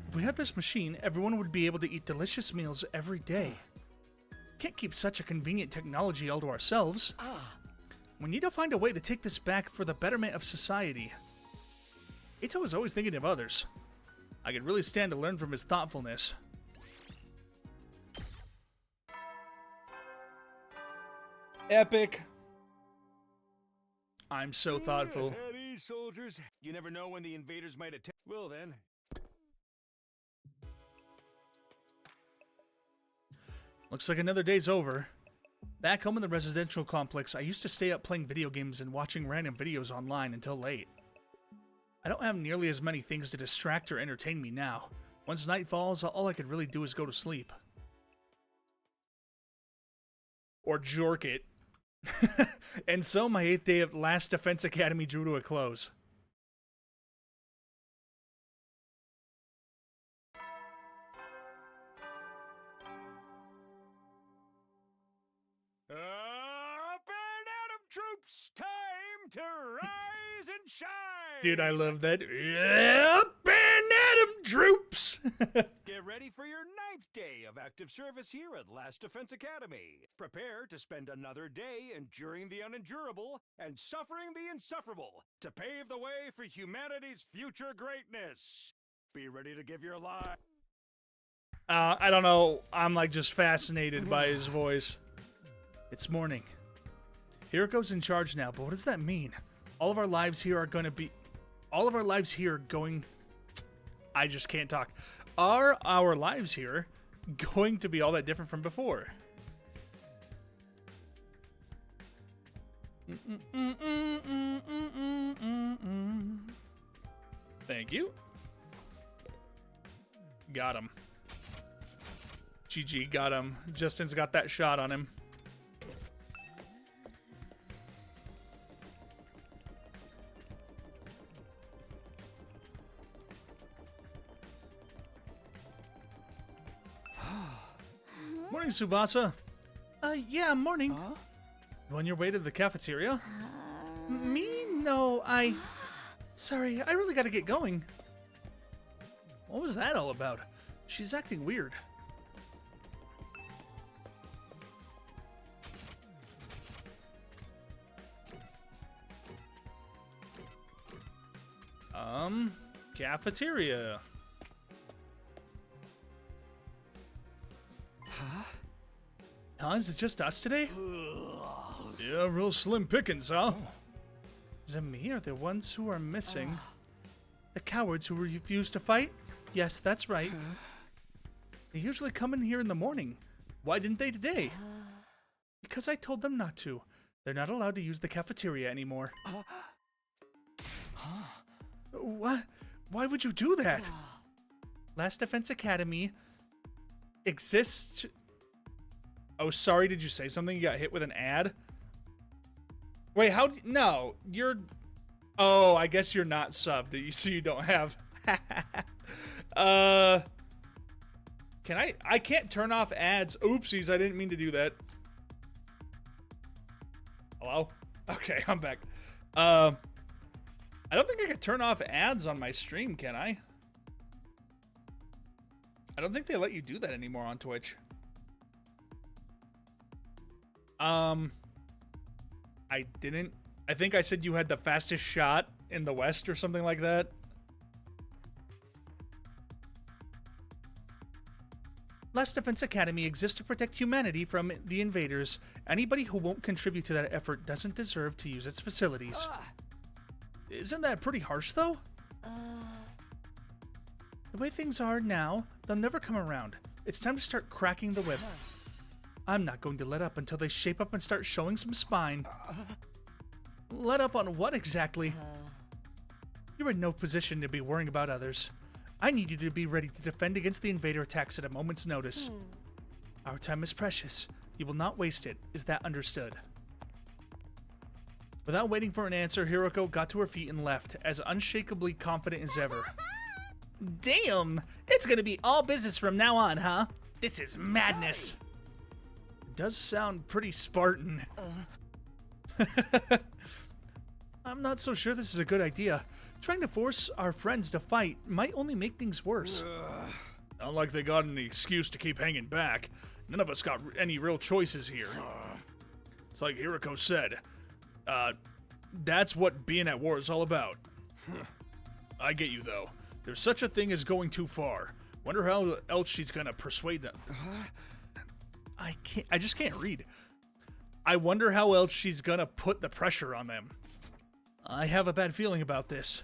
If we had this machine, everyone would be able to eat delicious meals every day. Can't keep such a convenient technology all to ourselves. We need to find a way to take this back for the betterment of society. Ito is always thinking of others. I could really stand to learn from his thoughtfulness. Epic. I'm so thoughtful. Heady, soldiers. You never know when the invaders might attack. Well then. Looks like another day's over. Back home in the residential complex, I used to stay up playing video games and watching random videos online until late. I don't have nearly as many things to distract or entertain me now. Once night falls, all I could really do is go to sleep. Or jork it. And so my 8th day of Last Defense Academy drew to a close. Up and Atom troops, time to rise and shine. Dude, I love that. Up and Atom troops. Get ready for your 9th day of active service here at Last Defense Academy. Prepare to spend another day enduring the unendurable and suffering the insufferable to pave the way for humanity's future greatness. Be ready to give your life. I don't know. I'm like just fascinated by his voice. It's morning. Hiroko's in charge now, but what does that mean? All of our lives here are going to be... All of our lives here are going... I just can't talk. Are our lives here going to be all that different from before? Thank you. Got him. GG, got him. Justin's got that shot on him. Morning, Tsubasa. Yeah, morning. Huh? You on your way to the cafeteria? Me? No, Sorry, I really gotta get going. What was that all about? She's acting weird. Cafeteria. Huh? Is it just us today? Yeah, real slim pickings, huh? Is it me or the ones who are missing? The cowards who refuse to fight? Yes, that's right. They usually come in here in the morning. Why didn't they today? Because I told them not to. They're not allowed to use the cafeteria anymore. What? Why would you do that? Last Defense Academy exists... Oh, sorry, did you say something? You got hit with an ad? Wait, how... No, you're... Oh, I guess you're not subbed, so you don't have... Can I can't turn off ads. Oopsies, I didn't mean to do that. Hello? Okay, I'm back. I don't think I can turn off ads on my stream, can I? I don't think they let you do that anymore on Twitch. I didn't. I think I said you had the fastest shot in the West or something like that. Last Defense Academy exists to protect humanity from the invaders. Anybody who won't contribute to that effort doesn't deserve to use its facilities. Isn't that pretty harsh, though? The way things are now, they'll never come around. It's time to start cracking the whip. I'm not going to let up until they shape up and start showing some spine. Let up on what exactly? You're in no position to be worrying about others. I need you to be ready to defend against the invader attacks at a moment's notice. Our time is precious. You will not waste it. Is that understood? Without waiting for an answer, Hiroko got to her feet and left, as unshakably confident as ever. Damn! It's gonna be all business from now on, huh? This is madness. It does sound pretty Spartan. I'm not so sure this is a good idea. Trying to force our friends to fight might only make things worse. Not like they got any excuse to keep hanging back. None of us got any real choices here. It's like Hiroko said. That's what being at war is all about. I get you, though. There's such a thing as going too far. Wonder how else she's gonna persuade them. I just can't read. I wonder how else she's gonna put the pressure on them. I have a bad feeling about this.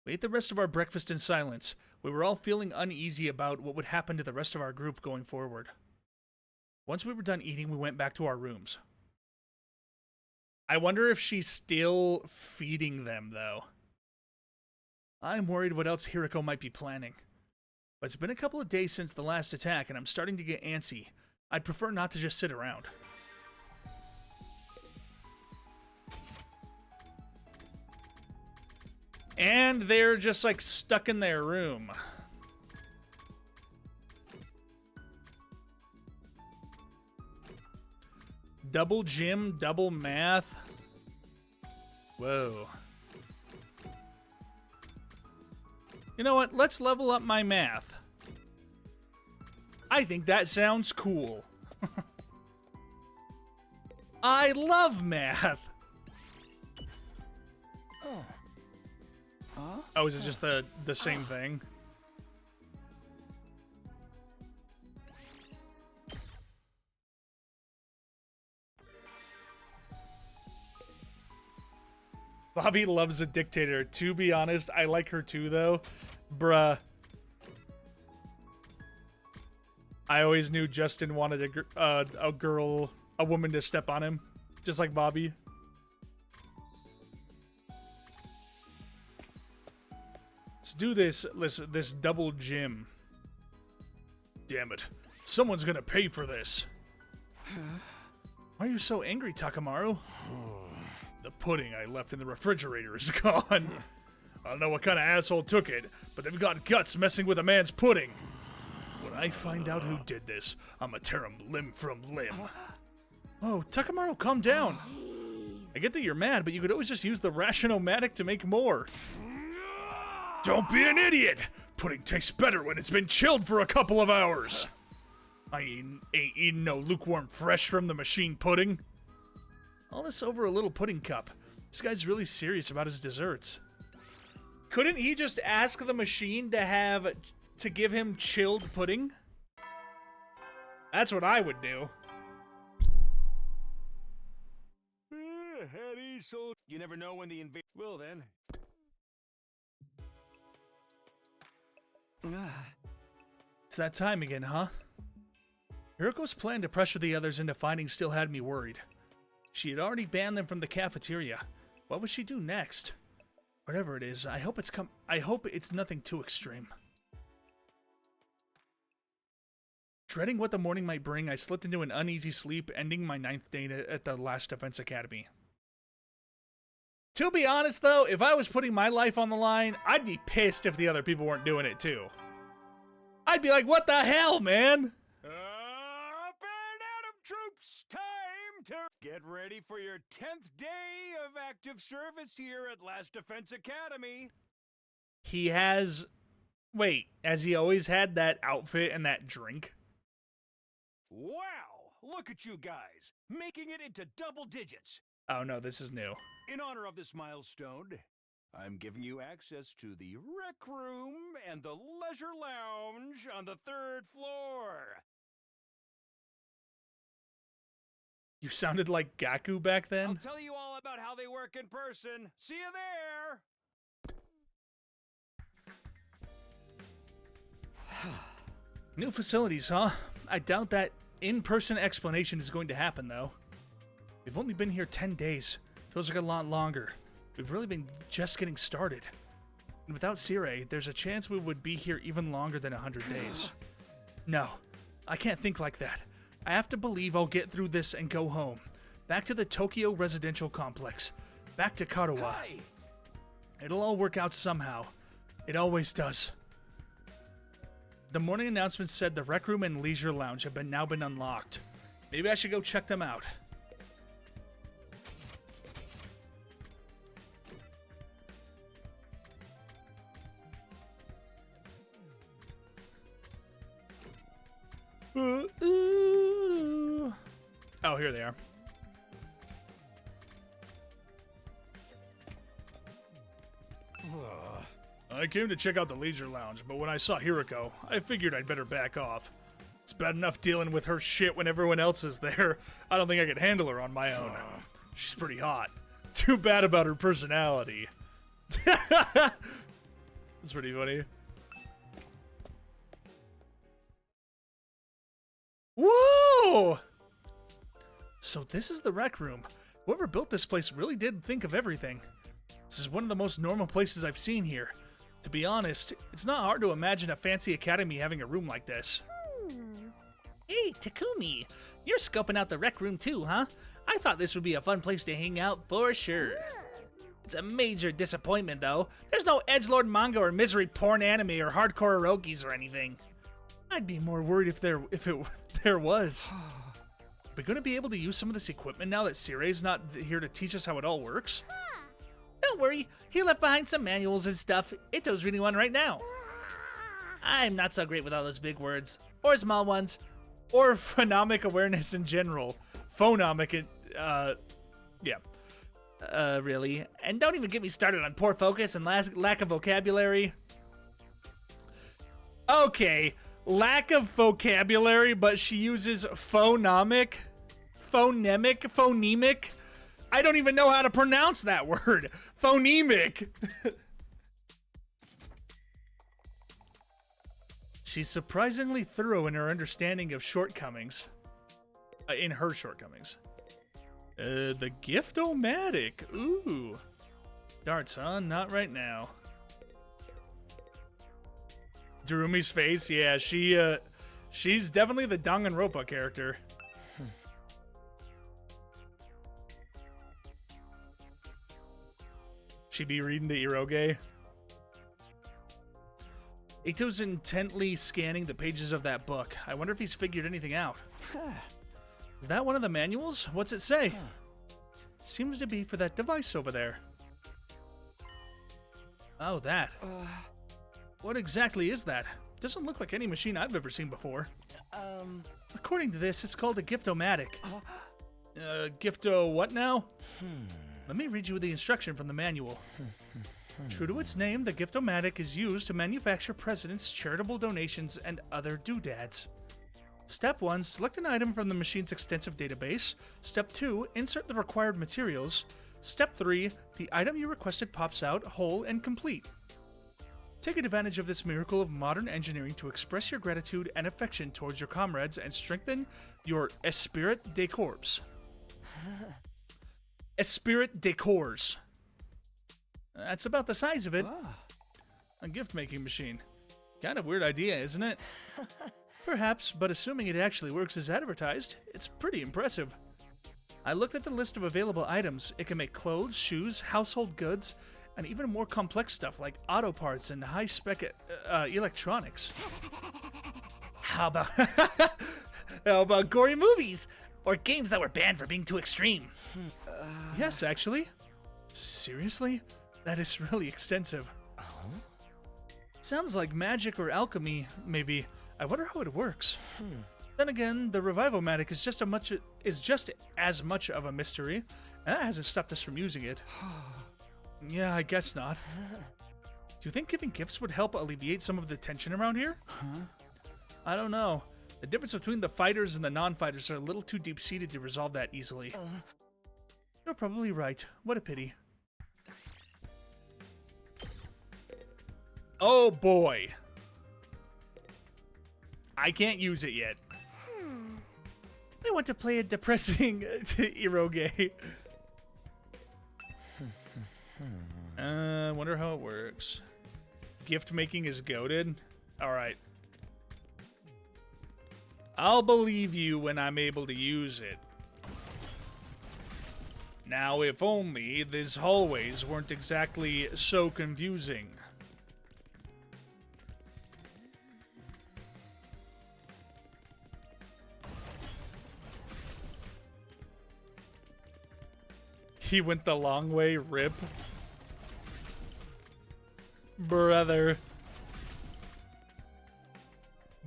We ate the rest of our breakfast in silence. We were all feeling uneasy about what would happen to the rest of our group going forward. Once we were done eating, we went back to our rooms. I wonder if she's still feeding them, though. I'm worried what else Hiriko might be planning. But it's been a couple of days since the last attack, and I'm starting to get antsy. I'd prefer not to just sit around. And they're just, like, stuck in their room. Double gym, double math. Whoa. You know what? Let's level up my math. I think that sounds cool. I love math. Oh. Huh? Oh, is it just the same thing? Bobby loves a dictator. To be honest, I like her too, though. Bruh. I always knew Justin wanted a woman to step on him. Just like Bobby. Let's do this double gym. Damn it. Someone's gonna pay for this. Why are you so angry, Takamaru? The pudding I left in the refrigerator is gone. I don't know what kind of asshole took it, but they've got guts messing with a man's pudding. When I find out who did this, I'ma tear him limb from limb. Oh, Takamaru, calm down. I get that you're mad, but you could always just use the Rationomatic to make more. Don't be an idiot! Pudding tastes better when it's been chilled for a couple of hours. I ain't eating no lukewarm fresh from the machine pudding. All this over a little pudding cup. This guy's really serious about his desserts. Couldn't he just ask the machine to give him chilled pudding? That's what I would do. You never know when the invasion will then. It's that time again, huh? Hiriko's plan to pressure the others into fighting still had me worried. She had already banned them from the cafeteria. What would she do next? Whatever it is, I hope it's nothing too extreme. Dreading what the morning might bring, I slipped into an uneasy sleep, ending my 9th day at the Last Defense Academy. To be honest, though, if I was putting my life on the line, I'd be pissed if the other people weren't doing it, too. I'd be like, what the hell, man? Up and Adam troops, time to get ready for your 10th day of active service here at Last Defense Academy. He has... Wait, has he always had that outfit and that drink? Wow! Look at you guys, making it into double digits. Oh no, this is new. In honor of this milestone, I'm giving you access to the rec room and the leisure lounge on the 3rd floor. You sounded like Gaku back then. I'll tell you all about how they work in person. See you there! New facilities, huh? I doubt that in-person explanation is going to happen, though. We've only been here 10 days. Feels like a lot longer. We've really been just getting started. And without Sirei, there's a chance we would be here even longer than 100 days. No, I can't think like that. I have to believe I'll get through this and go home. Back to the Tokyo residential complex. Back to Karawa. Hi. It'll all work out somehow. It always does. The morning announcement said the rec room and leisure lounge have now been unlocked. Maybe I should go check them out. Oh, here they are. I came to check out the leisure lounge, but when I saw Hiriko, I figured I'd better back off. It's bad enough dealing with her shit when everyone else is there. I don't think I could handle her on my own. She's pretty hot. Too bad about her personality. That's pretty funny. Whoa! So this is the rec room. Whoever built this place really did think of everything. This is one of the most normal places I've seen here. To be honest, it's not hard to imagine a fancy academy having a room like this. Hey, Takumi, you're scoping out the rec room too, huh? I thought this would be a fun place to hang out for sure. It's a major disappointment, though. There's no edgelord manga or misery porn anime or hardcore eroges or anything. I'd be more worried if there was. Are we going to be able to use some of this equipment now that Sirei's not here to teach us how it all works? Don't worry, he left behind some manuals and stuff. Ito's reading one right now. I'm not so great with all those big words, or small ones. Or phonomic awareness in general. Phonomic, yeah. Really? And don't even get me started on poor focus and lack of vocabulary. Okay, lack of vocabulary, but she uses phonemic. I don't even know how to pronounce that word. Phonemic. She's surprisingly thorough in her understanding of shortcomings. In her shortcomings. The Gift-O-Matic. Ooh. Darts, huh? Not right now. Darumi's face, yeah, she's definitely the Danganronpa character. She be reading the eroge. Ito's intently scanning the pages of that book. I wonder if he's figured anything out. Is that one of the manuals? What's it say? Seems to be for that device over there. Oh, that. What exactly is that? Doesn't look like any machine I've ever seen before. According to this, it's called a Gift-O-Matic. Gifto what now? Let me read you the instruction from the manual. True to its name, the Gift-O-Matic is used to manufacture presidents' charitable donations and other doodads. Step 1, select an item from the machine's extensive database. Step 2, insert the required materials. Step 3, the item you requested pops out whole and complete. Take advantage of this miracle of modern engineering to express your gratitude and affection towards your comrades and strengthen your esprit de corps. Esprit de corps. That's about the size of it. A gift-making machine. Kind of weird idea, isn't it? Perhaps, but assuming it actually works as advertised, it's pretty impressive. I looked at the list of available items. It can make clothes, shoes, household goods, and even more complex stuff like auto parts and high-spec electronics. How about gory movies? Or games that were banned for being too extreme? Yes, actually. Seriously? That is really extensive. Sounds like magic or alchemy, maybe. I wonder how it works. Then again, the Revivomatic is just as much of a mystery, and that hasn't stopped us from using it. Yeah, I guess not. Do you think giving gifts would help alleviate some of the tension around here? I don't know. The difference between the fighters and the non-fighters are a little too deep-seated to resolve that easily. You're probably right. What a pity. Oh boy. I can't use it yet. I want to play a depressing eroge. Wonder how it works. Gift making is goated. Alright. I'll believe you when I'm able to use it. Now, if only these hallways weren't exactly so confusing. He went the long way, rip. Brother.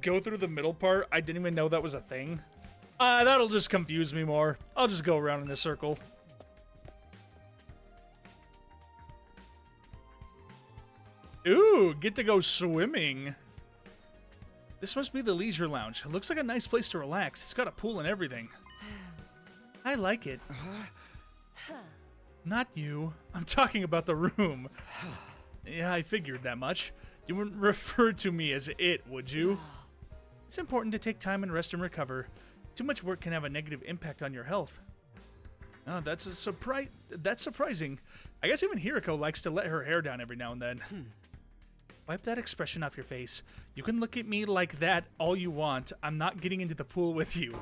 Go through the middle part? I didn't even know that was a thing. That'll just confuse me more. I'll just go around in a circle. Ooh, Ooh, get to go swimming. This must be the leisure lounge. It looks like a nice place to relax. It's got a pool and everything. I like it. Not you. I'm talking about the room. Yeah, I figured that much. You wouldn't refer to me as it, would you? It's important to take time and rest and recover. Too much work can have a negative impact on your health. Oh, that's surprising. I guess even Hiriko likes to let her hair down every now and then. Wipe that expression off your face. You can look at me like that all you want. I'm not getting into the pool with you.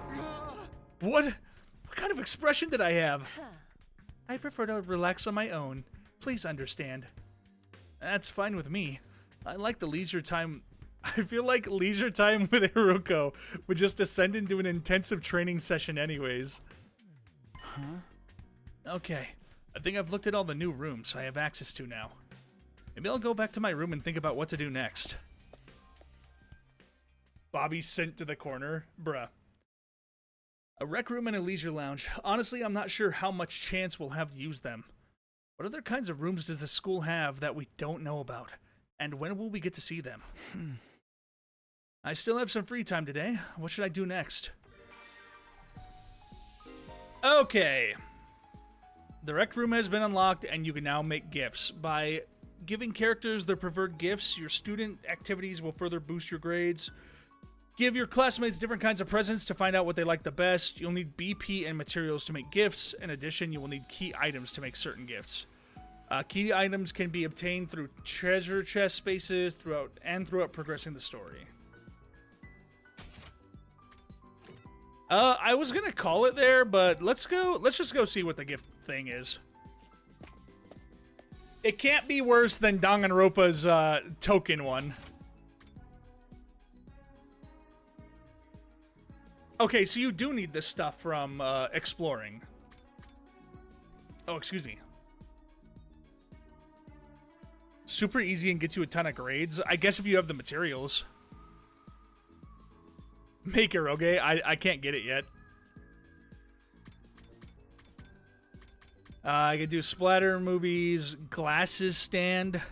What? What kind of expression did I have? I prefer to relax on my own. Please understand. That's fine with me. I like the leisure time. I feel like leisure time with Hiriko would just descend into an intensive training session anyways. Okay. I think I've looked at all the new rooms I have access to now. Maybe I'll go back to my room and think about what to do next. Bobby sent to the corner. Bruh. A rec room and a leisure lounge. Honestly, I'm not sure how much chance we'll have to use them. What other kinds of rooms does the school have that we don't know about? And when will we get to see them? I still have some free time today. What should I do next? Okay. The rec room has been unlocked and you can now make gifts. By giving characters their preferred gifts, your student activities will further boost your grades. Give your classmates different kinds of presents to find out what they like the best. You'll need BP and materials to make gifts. In addition, you will need key items to make certain gifts. Key items can be obtained through treasure chest spaces throughout progressing the story. I was gonna call it there, but let's just go see what the gift thing is. It can't be worse than Danganronpa's token one. Okay, so you do need this stuff from exploring. Oh, excuse me. Super easy and gets you a ton of grades. I guess if you have the materials. Maker, okay? I can't get it yet. I can do splatter movies, glasses stand.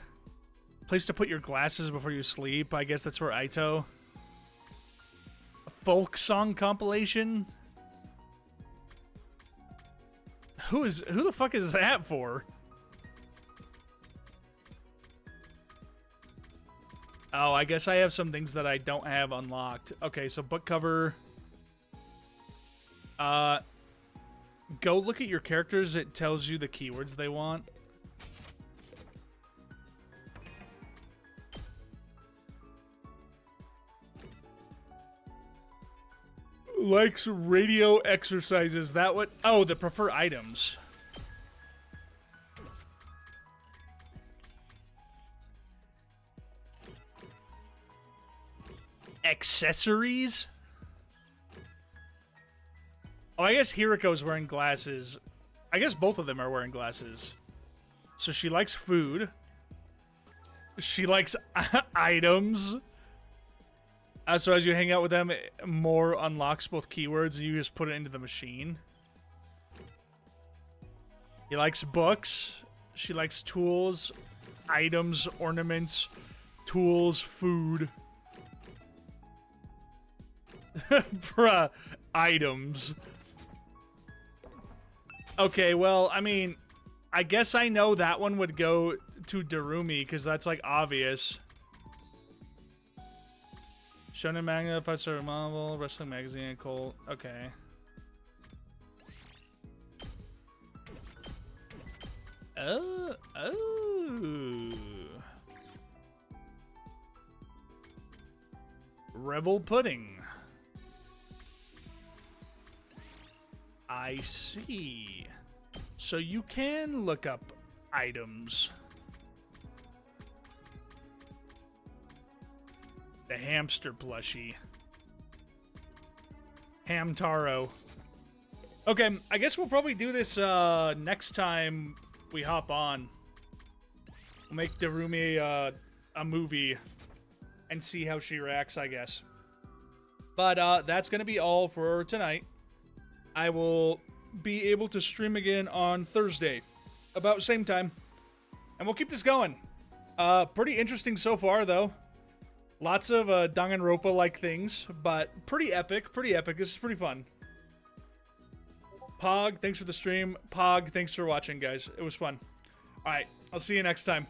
Place to put your glasses before you sleep. I guess that's where Aito. A folk song compilation. Who the fuck is that for? Oh, I guess I have some things that I don't have unlocked. Okay, so book cover. Go look at your characters. It tells you the keywords they want. Likes radio exercises. That what? Oh, the prefer items. Accessories? Oh, I guess Hiriko's wearing glasses. I guess both of them are wearing glasses. So she likes food. She likes items. So as you hang out with them, more unlocks both keywords. You just put it into the machine. He likes books. She likes tools, items, ornaments, tools, food. Bruh, items. Okay, well, I mean, I guess I know that one would go to Darumi, because that's, like, obvious. Shonen manga, 5-star novel, wrestling magazine, Colt. Okay. Oh. Rebel pudding. I see. So you can look up items. The hamster plushie. Hamtaro. Okay, I guess we'll probably do this next time we hop on. We'll make Darumi a movie and see how she reacts, I guess. But that's going to be all for tonight. I will be able to stream again on Thursday, about same time. And we'll keep this going. Pretty interesting so far, though. Lots of Danganronpa-like things, but pretty epic. Pretty epic. This is pretty fun. Pog, thanks for the stream. Pog, thanks for watching, guys. It was fun. All right, I'll see you next time.